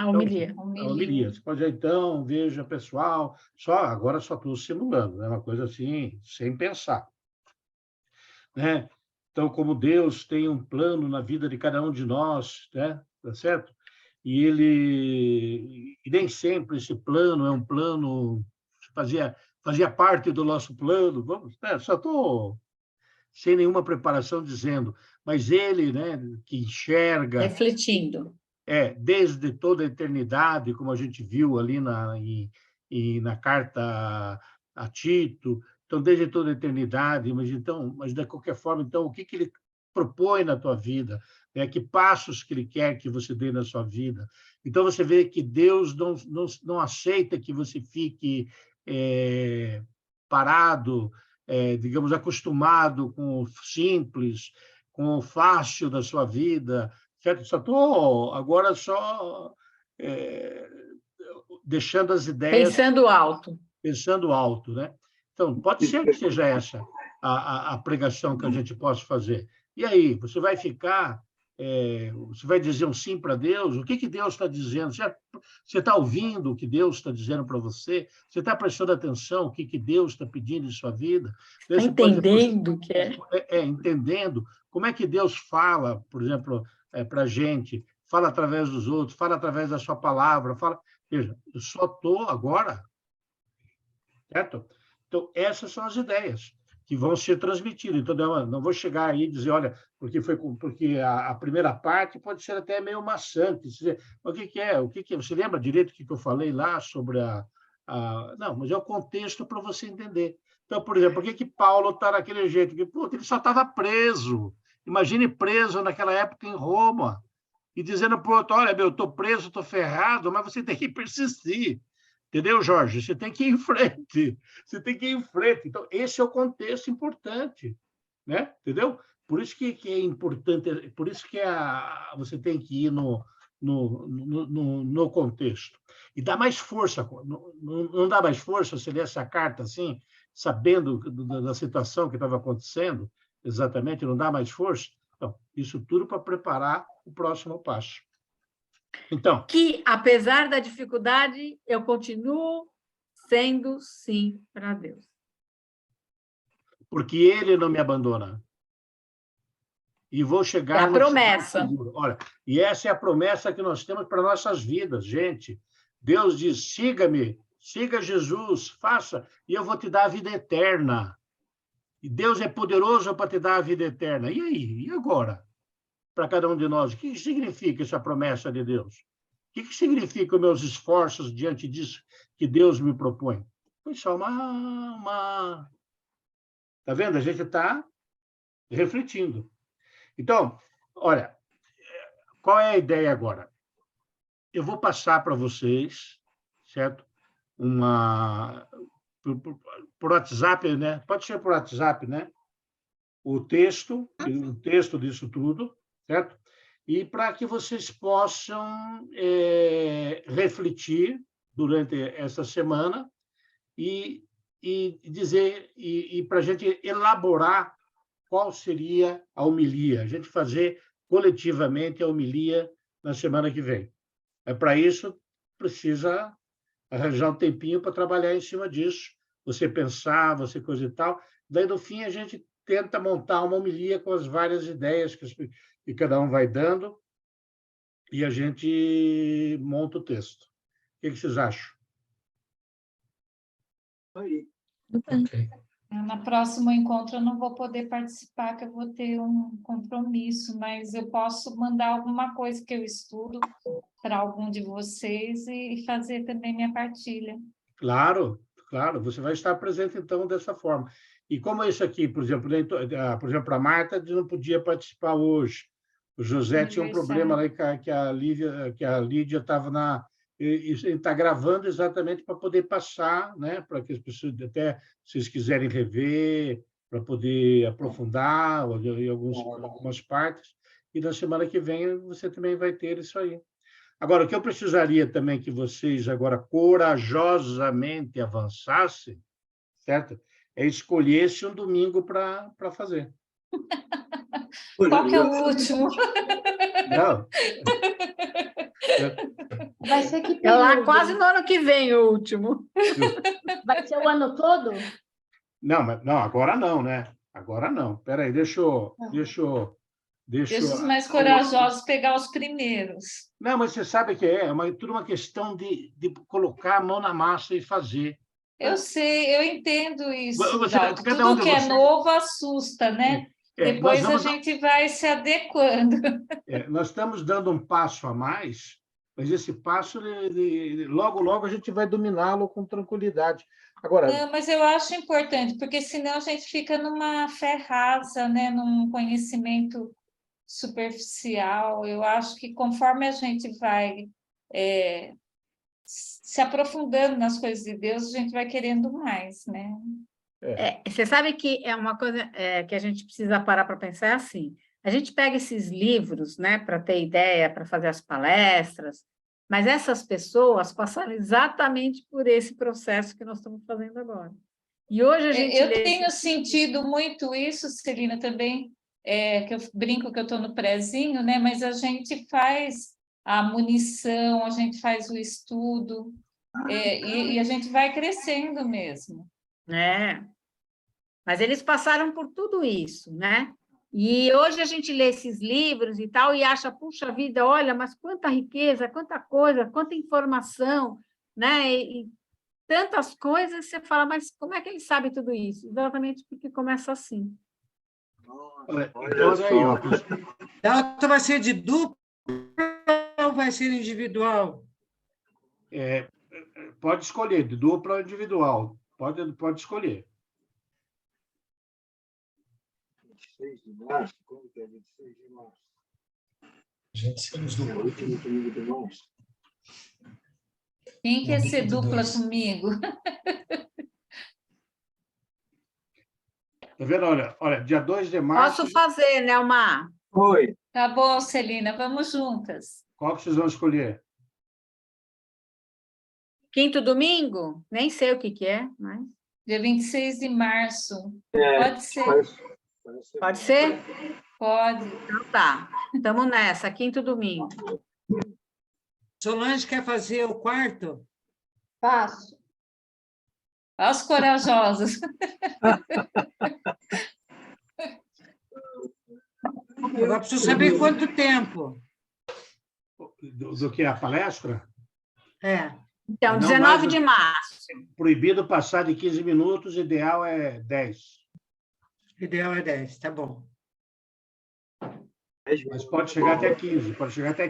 B: homilia.
A: A homilia. Você pode dizer, então, veja, pessoal, agora só estou simulando, é uma coisa assim, sem pensar. Né? Então, como Deus tem um plano na vida de cada um de nós, né? Tá certo? E nem sempre esse plano é um plano fazia parte do nosso plano. Só estou sem nenhuma preparação dizendo, mas ele, né, que enxerga...
B: Refletindo.
A: Desde toda a eternidade, como a gente viu ali na carta a Tito, então, desde toda a eternidade, mas de qualquer forma, então, o que ele propõe na tua vida, que passos que ele quer que você dê na sua vida. Então, você vê que Deus não aceita que você fique parado, digamos, acostumado com o simples, com o fácil da sua vida, certo? Só estou agora deixando as ideias... Pensando alto, né? Então, pode ser que seja essa a pregação que a gente possa fazer. E aí, você vai ficar... você vai dizer um sim para Deus? O que Deus está dizendo? Você está ouvindo o que Deus está dizendo para você? Você está prestando atenção o que Deus está pedindo em sua vida?
B: Está entendendo o que é?
A: Entendendo. Como é que Deus fala, por exemplo, para a gente? Fala através dos outros, fala através da sua palavra. Veja, eu só estou agora, certo? Então, essas são as ideias que vão ser transmitidas. Então, não vou chegar aí e dizer, olha, porque a primeira parte pode ser até meio maçante. O que é? Você lembra direito o que eu falei lá sobre Não, mas é o contexto para você entender. Então, por exemplo, por que Paulo está daquele jeito? Porque ele só estava preso. Imagine preso naquela época em Roma e dizendo para o outro, olha, eu estou preso, estou ferrado, mas você tem que persistir. Entendeu, Jorge? Você tem que ir em frente. Você tem que ir em frente. Então, esse é o contexto importante, né? Entendeu? Por isso que é importante, por isso que você tem que ir no contexto. E dá mais força. Não dá mais força você ler essa carta assim, sabendo da situação que estava acontecendo, exatamente, não dá mais força? Então, isso tudo para preparar o próximo passo. Então,
B: que, apesar da dificuldade, eu continuo sendo sim para Deus.
A: Porque Ele não me abandona. E vou chegar...
B: É a promessa.
A: Olha, e essa é a promessa que nós temos para nossas vidas, gente. Deus diz, siga-me, siga Jesus, faça, e eu vou te dar a vida eterna. E Deus é poderoso para te dar a vida eterna. E aí? E agora? Para cada um de nós, o que significa essa promessa de Deus? O que significa os meus esforços diante disso que Deus me propõe? Foi só uma... Está vendo? A gente está refletindo. Então, olha, qual é a ideia agora? Eu vou passar para vocês, certo? Por WhatsApp, né? Pode ser por WhatsApp, né? O texto disso tudo, certo? E para que vocês possam refletir durante essa semana e dizer, e para a gente elaborar qual seria a homilia, a gente fazer coletivamente a homilia na semana que vem. Para isso, precisa arranjar um tempinho para trabalhar em cima disso, você pensar, você coisa e tal. Daí, no fim, a gente tenta montar uma homilia com as várias ideias que cada um vai dando e a gente monta o texto. O que vocês acham?
E: Ok.
D: No próximo encontro eu não vou poder participar, que eu vou ter um compromisso, mas eu posso mandar alguma coisa que eu estudo para algum de vocês e fazer também minha partilha.
A: Claro, você vai estar presente, então, dessa forma. E como é isso aqui, por exemplo, a Marta não podia participar hoje. O José tinha um problema lá que a Lídia estava está gravando exatamente para poder passar, né? Para que as pessoas, até se vocês quiserem rever, para poder aprofundar em algumas partes. E na semana que vem você também vai ter isso aí. Agora, o que eu precisaria também que vocês agora corajosamente avançassem, certo? é escolher-se um domingo para fazer.
D: Qual que é o último?
A: Não.
F: Vai ser que
B: É lá
F: período?
B: quase no ano que vem o último.
F: Vai ser o ano todo?
A: Não, mas não, agora não, né? Agora não. Espera aí, deixa
D: Deixa os mais corajosos pegar os primeiros.
A: Não, mas você sabe que tudo uma questão de colocar a mão na massa e fazer.
D: Eu sei, eu entendo isso,
A: Você,
D: Dalton.
A: cada um
D: Tudo
A: de
D: que é
A: vocês-
D: novo assusta, né? Depois
A: nós
D: a gente vai se adequando.
A: nós estamos dando um passo a mais, mas esse passo, logo, logo, a gente vai dominá-lo com tranquilidade. Agora,
D: Não, mas eu acho importante, porque senão a gente fica numa fé rasa, né? Num conhecimento superficial. Eu acho que conforme a gente vai se aprofundando nas coisas de Deus, a gente vai querendo mais, né?
B: Você sabe que é uma coisa que a gente precisa parar para pensar é assim. A gente pega esses livros, né, para ter ideia, para fazer as palestras, mas essas pessoas passaram exatamente por esse processo que nós estamos fazendo agora. E hoje a gente
D: Eu tenho sentido muito isso, Celina, também, que eu brinco que eu estou no prezinho, né? Mas a gente faz a munição, a gente faz o estudo, e a gente vai crescendo mesmo.
B: Mas eles passaram por tudo isso, né? E hoje a gente lê esses livros e tal e acha, puxa vida, olha, mas quanta riqueza, quanta coisa, quanta informação, né? E tantas coisas, você fala, mas como é que ele sabe tudo isso? Exatamente porque começa assim.
A: Olha só.
G: Dalton vai ser de dupla ou vai ser individual?
A: Pode escolher, de dupla ou individual. Pode escolher.
H: 26 de março? Como que é 26 de março?
E: Gente, somos do...
H: É o último domingo de março.
D: Quem quer ser dupla comigo?
A: Tá vendo? Olha, dia 2 de março...
B: Posso fazer, Nelma?
H: Oi.
D: Tá bom, Celina, vamos juntas.
A: Qual que vocês vão escolher?
B: Quinto domingo? Nem sei o que é, mas...
D: Dia 26 de março. Pode ser.
B: Pode ser?
D: Pode.
B: Então tá. Estamos nessa, quinto domingo.
G: Solange quer fazer o quarto?
F: Faço.
D: Aos corajosos.
G: Agora preciso saber quanto tempo.
A: Do que? A palestra?
B: Então,
A: Não
B: 19
A: mais
B: de março.
A: Proibido passar de 15 minutos, ideal é 10.
G: Ideal é 10, tá bom.
A: Mas pode chegar até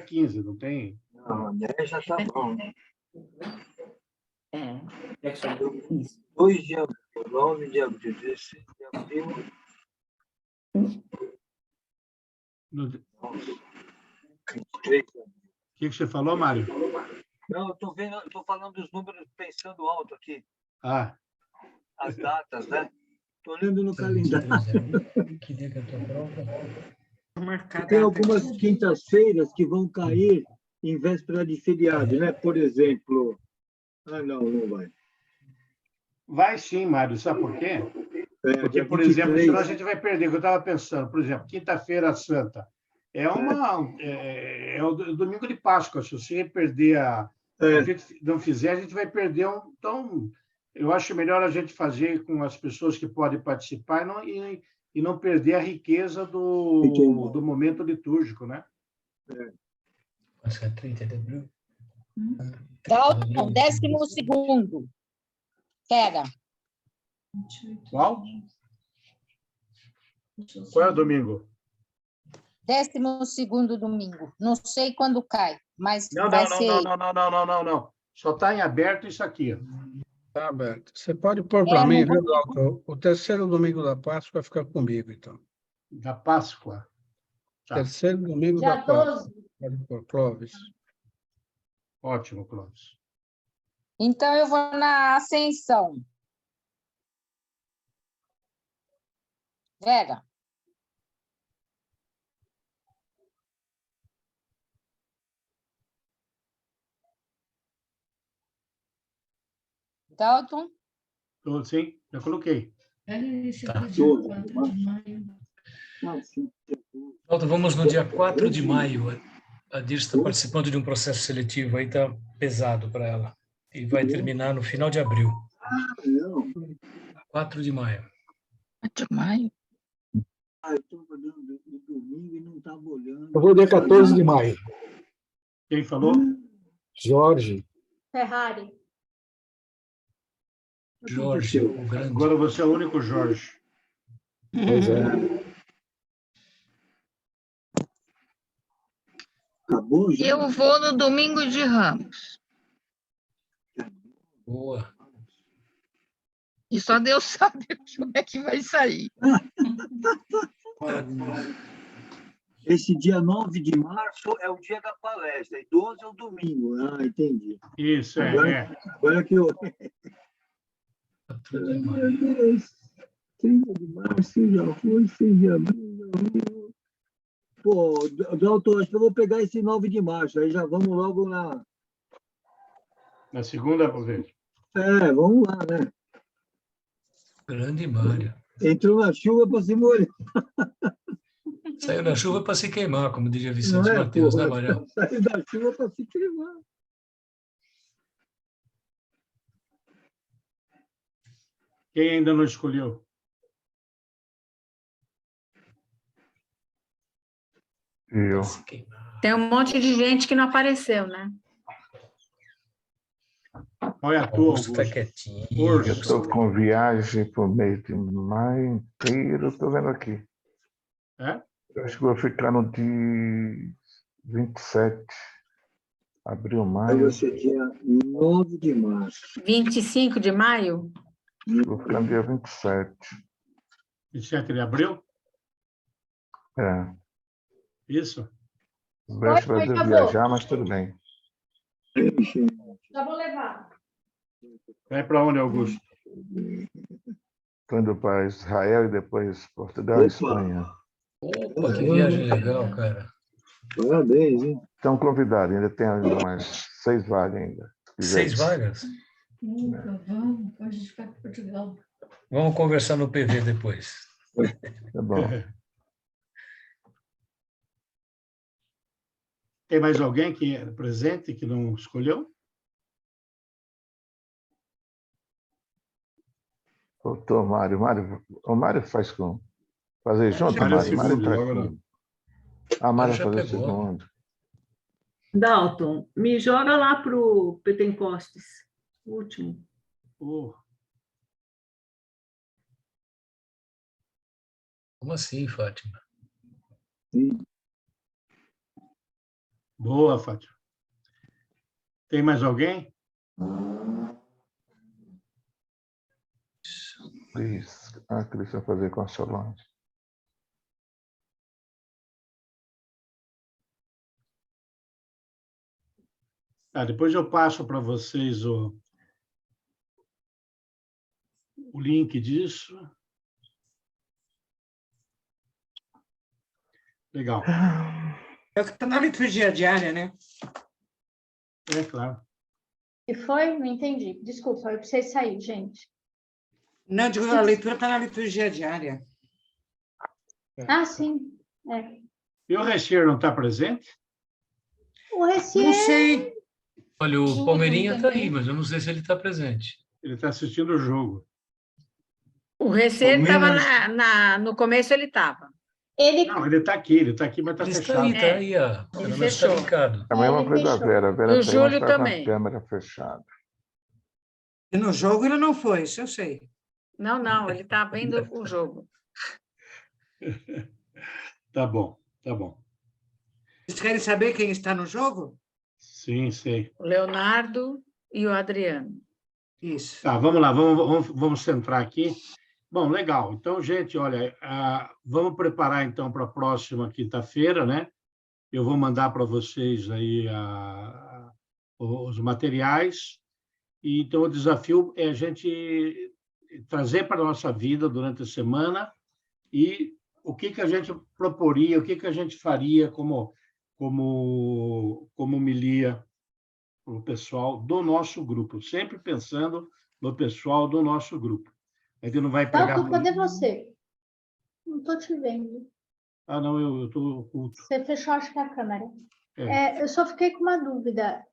A: 15, não tem?
H: Não, 10 já está bom.
B: Isso.
H: 2 de abril, 9 de abril, 16 de abril.
A: O que você falou, Mário?
H: Não, eu estou falando dos números pensando alto aqui. As datas, né? Estou olhando no calendário.
E: Que dia que eu estou pronta?
H: Tem algumas quintas-feiras que vão cair em véspera de feriado, né? Por exemplo... não vai.
A: Vai sim, Mário. Sabe por quê? Porque, por exemplo, senão a gente vai perder. O que eu estava pensando, por exemplo, quinta-feira santa. É o domingo de Páscoa. Se você perder não fizer, a gente vai perder um... Então, eu acho melhor a gente fazer com as pessoas que podem participar e não perder a riqueza do momento litúrgico, né?
E: Acho que é 30 de abril.
J: Dalton, 12º. Pega.
A: Qual? Qual é o domingo?
J: 12º domingo. Não sei quando cai, mas
A: Não. Só está em aberto isso aqui.
I: Está aberto. Você pode pôr para mim, viu, Dalton? O terceiro domingo da Páscoa vai ficar comigo, então.
A: Da Páscoa?
I: Tá. Terceiro domingo da Páscoa. Pode pôr, Clóvis.
A: Ótimo, Clóvis.
J: Então, eu vou na Ascensão. Vega. Dalton?
A: Sim, já coloquei.
E: Tá. Walter, vamos no dia 4 de maio. A Dirce está participando de um processo seletivo, aí está pesado para ela. E vai terminar no final de abril. 4 de maio.
J: 4 de maio?
K: Eu estou olhando no domingo e não estava olhando.
I: Eu vou dia 14 de maio.
A: Quem falou?
I: Jorge.
F: Ferrari.
E: Jorge, o grande.
A: Agora você é o único Jorge.
I: Pois é.
K: Acabou, já?
J: Eu vou no domingo de Ramos.
E: Boa.
J: E só Deus sabe como é que vai sair.
K: Esse dia 9 de março é o dia da palestra, e 12 é o domingo. Ah, entendi.
A: Isso,
K: Agora que eu...
E: 4 de maio.
K: Meu Deus, 30 de março já foi, 6 de abril já foi. Pô, Dalton, acho que eu vou pegar esse 9 de março, aí já vamos logo
A: na segunda vez.
K: Vamos lá, né?
E: Grande Mário.
K: Entrou na chuva para se molhar.
E: Saiu na chuva para se queimar, como diria Vicente Mateus, né, Mário?
K: Saiu da chuva para se queimar.
A: Quem ainda não escolheu?
L: Eu.
B: Tem um monte de gente que não apareceu, né?
A: Qual é a tua?
E: Augusto está quietinho.
L: Eu estou com viagem para o mês de maio inteiro, estou vendo aqui.
A: É?
L: Eu acho que vou ficar no dia 27, abril, maio.
K: Aí você dia 9 de março.
B: 25 de maio?
L: Vou ficar no dia 27.
A: 27 de abril?
L: É.
A: Isso?
L: Véspera de viajar, mas tudo bem.
F: Já vou levar.
A: Vai para onde, Augusto?
L: Estou indo para Israel e depois Portugal e Espanha.
E: Opa, que viagem legal, cara.
K: Parabéns, hein?
L: Estão convidados, ainda tem mais 6 vagas ainda.
E: 6 vagas?
F: Vamos, a gente vai para Portugal.
E: Vamos conversar no PV depois.
L: Tá bom.
A: Tem mais alguém que é presente que não escolheu?
L: Faltou o Mário. O Mário faz com... Fazer junto, Mário? Mário tá aqui. A Mário vai fazer o segundo.
M: Dalton, me joga lá para o Pentecostes, o último.
E: Como assim, Fátima?
K: Sim.
A: Boa, Fátima. Tem mais alguém?
L: Isso. A Cris vai fazer com a Solange.
A: Depois eu passo para vocês o link disso. Legal.
G: É o que está na liturgia diária, né?
A: É, claro.
F: E foi? Não entendi. Desculpa, eu precisei sair, gente.
G: Não, digo, a leitura está na liturgia diária.
F: Ah, sim. É.
A: E o Rechier não está presente?
F: O Rechier...
G: Não sei.
E: Olha, o Palmeirinha está aí, mas eu não sei se ele está presente.
A: Ele está assistindo o jogo.
B: O Rechier estava no começo, ele estava.
A: Não, ele está aqui, mas está fechado.
E: Ele está aí, ó.
B: Ele fechou.
L: É a mesma coisa da Vera. A Vera
B: o Júlio
L: tá
B: também.
L: com a câmera fechada.
G: E no jogo ele não foi, isso eu sei.
B: Não, ele está vendo o jogo.
A: Tá bom, tá bom.
G: Vocês querem saber quem está no jogo?
A: Sim, sei.
B: O Leonardo e o Adriano.
G: Isso.
A: Tá, vamos lá, vamos centrar aqui. Bom, legal. Então, gente, olha, vamos preparar então para a próxima quinta-feira, né? Eu vou mandar para vocês aí os materiais. E, então, o desafio é a gente trazer para a nossa vida durante a semana e o que a gente proporia, o que a gente faria como homilia para o pessoal do nosso grupo, sempre pensando no pessoal do nosso grupo. Ainda não vai pregar...
F: Dalton, cadê você? Não estou te vendo.
A: Ah, não, eu estou oculto.
F: Você fechou, acho que a câmera. Eu só fiquei com uma dúvida.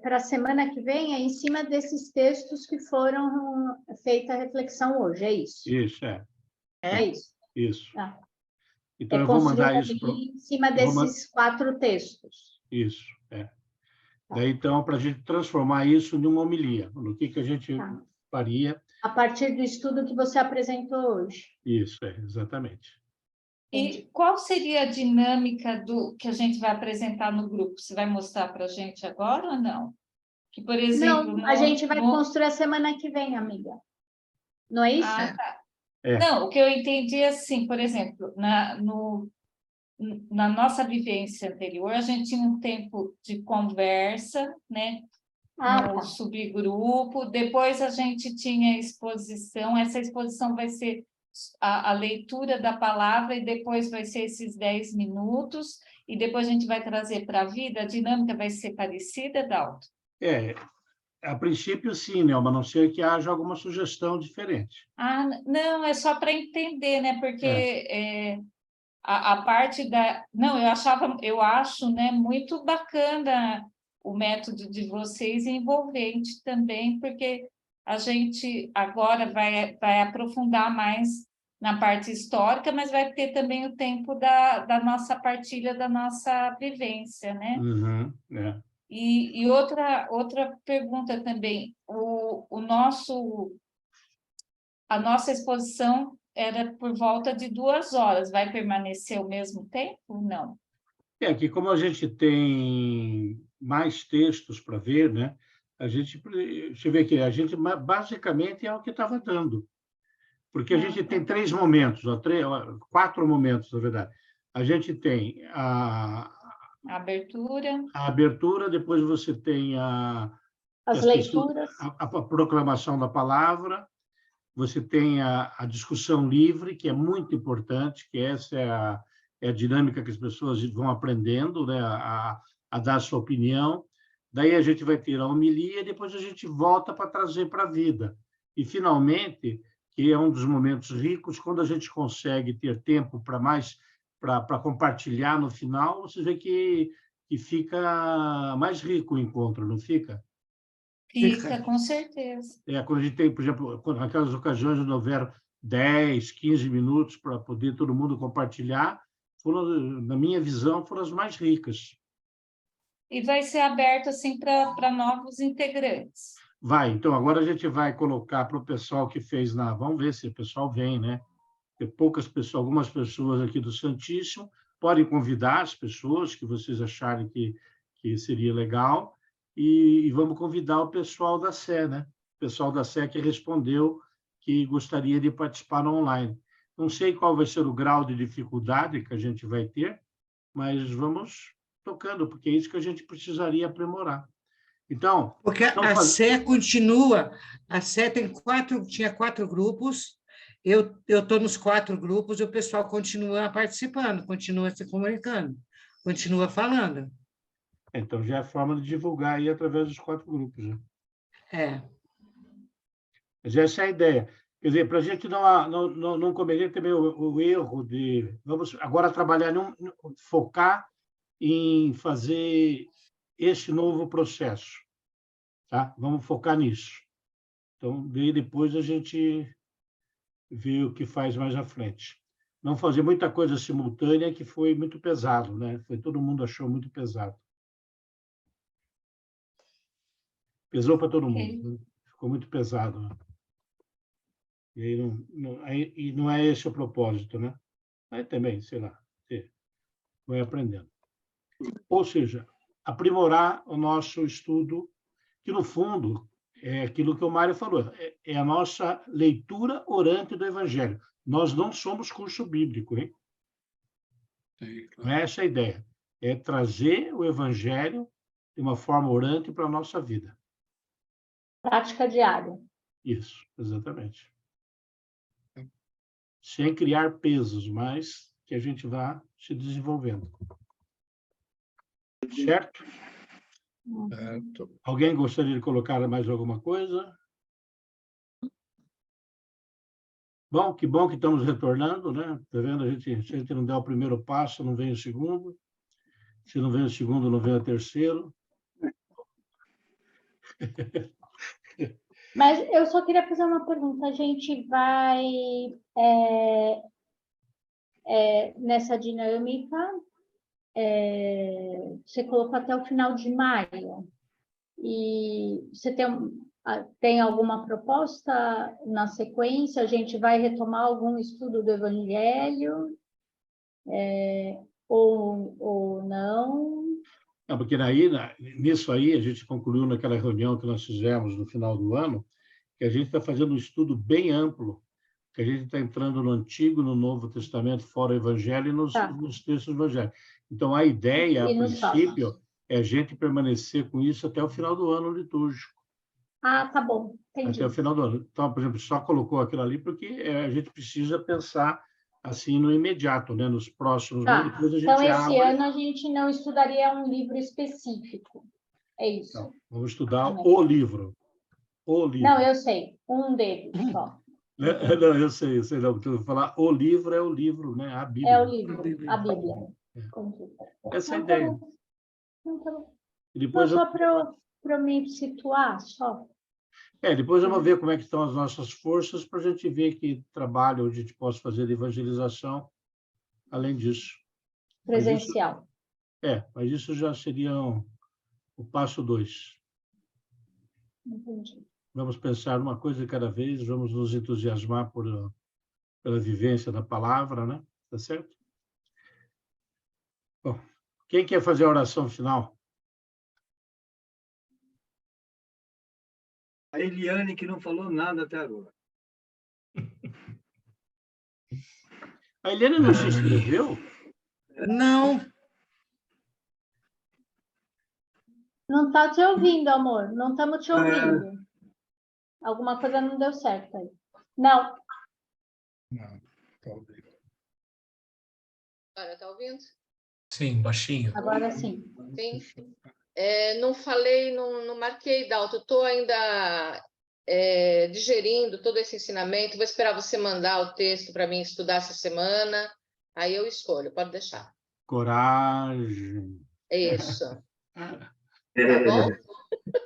F: Para a semana que vem, é em cima desses textos que foram feita a reflexão hoje, é isso?
A: Isso, é.
F: É isso?
A: Isso.
F: Ah.
A: Então, eu vou mandar isso...
F: em cima desses 4 textos.
A: Isso, é. Daí, então, para a gente transformar isso em uma homilia, no que a gente faria...
F: A partir do estudo que você apresentou hoje.
A: Isso, exatamente.
D: E qual seria a dinâmica do que a gente vai apresentar no grupo? Você vai mostrar para a gente agora ou não? Que, por exemplo...
F: Não, a gente vai construir a semana que vem, amiga. Não é isso?
D: Ah, tá. Não, o que eu entendi é assim, por exemplo, na nossa vivência anterior, a gente tinha um tempo de conversa, né? No subgrupo, depois a gente tinha exposição, essa exposição vai ser a leitura da palavra e depois vai ser esses 10 minutos, e depois a gente vai trazer para a vida, a dinâmica vai ser parecida, Dalton?
A: A princípio, sim, né? A não ser que haja alguma sugestão diferente.
D: Ah, não, é só para entender, né? Porque a parte da... Não, eu acho, né, muito bacana o método de vocês e envolvente também, porque a gente agora vai aprofundar mais na parte histórica, mas vai ter também o tempo da nossa partilha, da nossa vivência, né?
A: Uhum,
D: E outra pergunta também, a nossa exposição era por volta de 2 horas, vai permanecer o mesmo tempo ou não?
A: Que como a gente tem mais textos para ver, né? Deixa eu ver aqui, a gente basicamente é o que estava dando, porque a gente tem 3 momentos, 4 momentos, na verdade. A gente tem a abertura, depois você tem
F: as leituras,
A: a proclamação da palavra, você tem a discussão livre, que é muito importante, que essa é a dinâmica que as pessoas vão aprendendo, né, a dar a sua opinião. Daí a gente vai ter a homilia, e depois a gente volta para trazer para a vida. E, finalmente, que é um dos momentos ricos, quando a gente consegue ter tempo para compartilhar no final, você vê que fica mais rico o encontro, não fica?
D: Fica, com certeza.
A: Quando a gente tem, por exemplo, naquelas ocasiões onde houver 10, 15 minutos para poder todo mundo compartilhar, na minha visão, foram as mais ricas.
D: E vai ser aberto assim para novos integrantes?
A: Vai. Então, agora a gente vai colocar para o pessoal que fez Vamos ver se o pessoal vem, né? Tem poucas pessoas, algumas pessoas aqui do Santíssimo, podem convidar as pessoas que vocês acharem que seria legal, e vamos convidar o pessoal da Sé, né? O pessoal da Sé que respondeu que gostaria de participar no online. Não sei qual vai ser o grau de dificuldade que a gente vai ter, mas vamos tocando, porque é isso que a gente precisaria aprimorar. Então...
G: Porque a Sé continua, a Sé tinha 4 grupos, eu estou nos 4 grupos e o pessoal continua participando, continua se comunicando, continua falando.
A: Então, já é a forma de divulgar aí através dos 4 grupos. Né? Mas essa é a ideia. Quer dizer, para a gente não cometer também o erro de... Vamos agora trabalhar, focar em fazer esse novo processo. Tá? Vamos focar nisso. Então, daí depois a gente vê o que faz mais à frente. Não fazer muita coisa simultânea, que foi muito pesado, né? Todo mundo achou muito pesado. Pesou para todo mundo, né? Ficou muito pesado. Né? E não é esse o propósito, né? Aí também, sei lá, vai aprendendo. Ou seja, aprimorar o nosso estudo, que no fundo é aquilo que o Mário falou, é a nossa leitura orante do Evangelho. Nós não somos curso bíblico, hein? Sim, claro. Não é essa a ideia. É trazer o Evangelho de uma forma orante para a nossa vida.
F: Prática diária.
A: Isso, exatamente. Sem criar pesos, mas que a gente vá se desenvolvendo. Certo? Certo. Alguém gostaria de colocar mais alguma coisa? Bom que estamos retornando, né? Tá vendo? Se a gente não der o primeiro passo, não vem o segundo. Se não vem o segundo, não vem o terceiro.
F: Mas eu só queria fazer uma pergunta. A gente vai nessa dinâmica, você colocou até o final de maio. E você tem alguma proposta na sequência? A gente vai retomar algum estudo do Evangelho? Ou não?
A: Não, porque nisso aí, a gente concluiu naquela reunião que nós fizemos no final do ano, que a gente está fazendo um estudo bem amplo, que a gente está entrando no Antigo, no Novo Testamento, fora o Evangelho e nos textos evangélicos. Então, a ideia, a princípio, é a gente permanecer com isso até o final do ano litúrgico.
F: Ah, tá bom, entendi.
A: Até o final do ano. Então, por exemplo, só colocou aquilo ali porque a gente precisa pensar assim no imediato, né? Nos próximos anos.
F: Então, esse ano a gente não estudaria um livro específico. É isso.
A: Não, vamos estudar o livro.
F: Não, eu sei. Um deles só.
A: Não, eu sei. Não, porque eu vou falar o livro é o livro, né? A Bíblia.
F: É o livro, a Bíblia.
A: Essa é a ideia.
F: E depois só para me situar, só.
A: Depois eu vou ver como é que estão as nossas forças para a gente ver que trabalho a gente possa fazer de evangelização além disso.
F: Presencial.
A: Mas isso já seria o passo 2.
F: Entendi.
A: Vamos pensar uma coisa de cada vez, vamos nos entusiasmar pela vivência da palavra, né? Tá certo? Bom, quem quer fazer a oração final?
K: A Eliane, que não falou nada até agora.
A: A Eliane não se inscreveu?
G: Não.
F: Não está te ouvindo, amor. Não estamos te ouvindo. Alguma coisa não deu certo aí. Não.
I: Não, está ouvindo.
N: Agora está ouvindo?
E: Sim, baixinho.
F: Agora sim.
N: Sim. Não falei, não marquei, Dalton. Estou ainda digerindo todo esse ensinamento. Vou esperar você mandar o texto para mim estudar essa semana. Aí eu escolho, pode deixar.
A: Coragem.
N: Isso. Tá bom?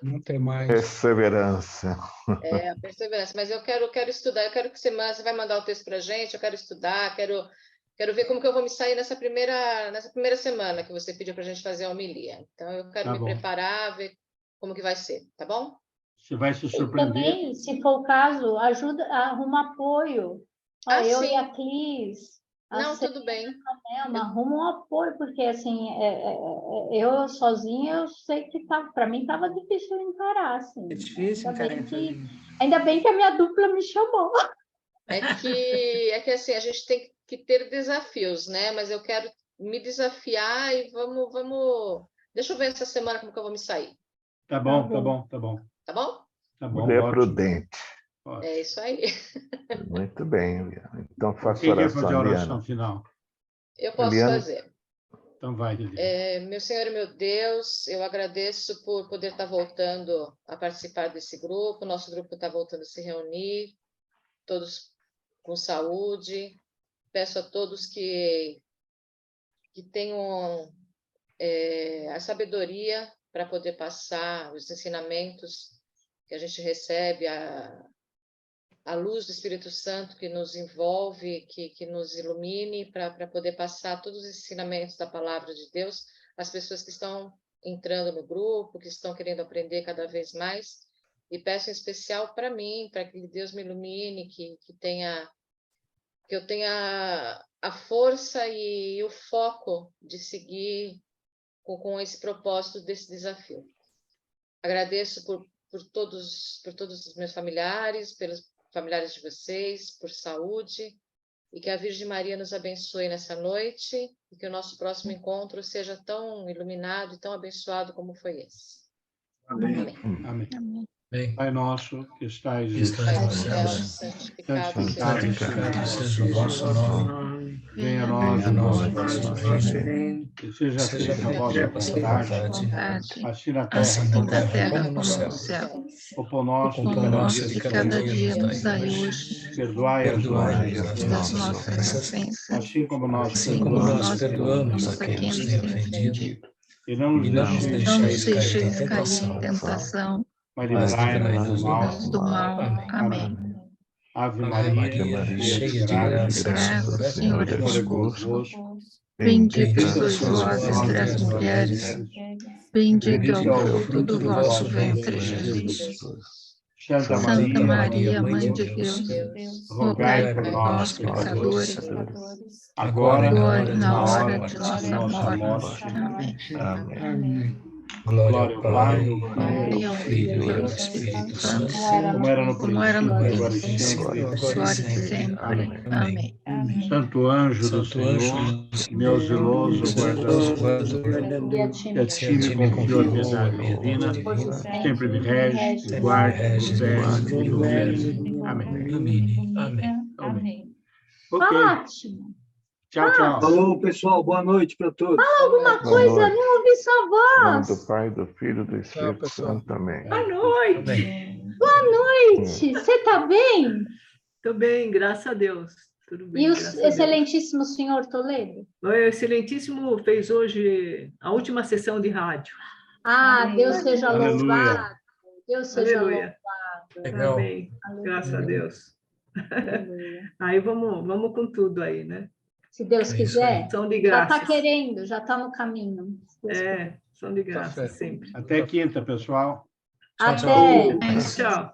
I: Não tem mais.
L: Perseverança.
N: A perseverança. Mas eu quero estudar, eu quero que você vai mandar o texto para a gente, eu quero estudar, quero ver como que eu vou me sair nessa primeira semana que você pediu para a gente fazer a homilia. Então, eu quero me preparar, ver como que vai ser, tá bom?
A: Você vai se surpreender.
F: E também, se for o caso, arruma apoio. Eu e a Clis.
N: Não, tudo bem.
F: Arruma um apoio, porque assim, eu sozinha, eu sei que para mim estava difícil encarar. Assim.
G: É difícil encarar.
F: Ainda bem que a minha dupla me chamou.
N: É que assim, a gente tem que ter desafios, né? Mas eu quero me desafiar e vamos... Deixa eu ver essa semana como que eu vou me sair.
A: Tá bom.
N: Tá bom?
A: Tá bom.
L: Mulher prudente.
N: É isso aí.
L: Muito bem, Liana. Então, faça
A: Quem
L: oração,
A: quer fazer a oração
L: Liana.
A: final?
N: Eu posso
L: Liana?
N: fazer.
A: Então vai, Liliana.
N: Meu Senhor e meu Deus, eu agradeço por poder estar voltando a participar desse grupo. Nosso grupo está voltando a se reunir, todos com saúde. Peço a todos que tenham a sabedoria para poder passar os ensinamentos que a gente recebe, a luz do Espírito Santo que nos envolve, que nos ilumine para poder passar todos os ensinamentos da palavra de Deus às pessoas que estão entrando no grupo, que estão querendo aprender cada vez mais. E peço em especial para mim, para que Deus me ilumine, que eu tenha a força e o foco de seguir com esse propósito desse desafio. Agradeço por todos os meus familiares, pelos familiares de vocês, por saúde, e que a Virgem Maria nos abençoe nessa noite, e que o nosso próximo encontro seja tão iluminado e tão abençoado como foi esse.
K: Amém.
A: Amém. Pai nosso, que estais
N: nos céus,
E: santificado seja o vosso nome.
A: Venha a nós o nosso reino. Que seja feita a vossa vontade, assim na terra como no céu. O pão nosso de cada dia nos dai hoje. Perdoai as nossas ofensas, assim como nós perdoamos a quem nos tem ofendido. E não nos deixeis cair em tentação, mas livrai-nos do mal. Amém. Ave Maria, cheia de graça, o Senhor é convosco. Bendita sois vós entre as mulheres, bendito é o fruto do vosso ventre, Jesus. Santa Maria, Mãe de Deus, rogai por nós, pecadores, agora e na hora de nossa morte. Amém. Glória ao Pai, ao Filho e ao Espírito Santo, como era no princípio, agora e sempre. Amém. Santo anjo do Senhor, meu zeloso guardador, que a ti me confiou a piedade divina, sempre me rege, guarde, protege. Amém. Amém.
F: Ótimo.
A: Tchau, tchau.
K: Falou, pessoal. Boa noite para todos.
F: Fala alguma coisa, não ouvi sua voz.
L: Do Pai, do Filho e do Espírito Santo. Amém.
M: Boa noite.
F: Boa noite. Você está bem?
M: Estou bem, graças a Deus. Tudo bem.
F: E o excelentíssimo senhor Toledo?
M: O excelentíssimo fez hoje a última sessão de rádio.
F: Deus seja louvado. Deus seja louvado.
M: Legal. Amém. Graças a Deus. Aí vamos com tudo aí, né?
F: Se Deus quiser,
M: são de graça.
F: Já está querendo, já está no caminho.
M: São de graça, sempre.
A: Até quinta, pessoal.
F: Até.
M: Tchau.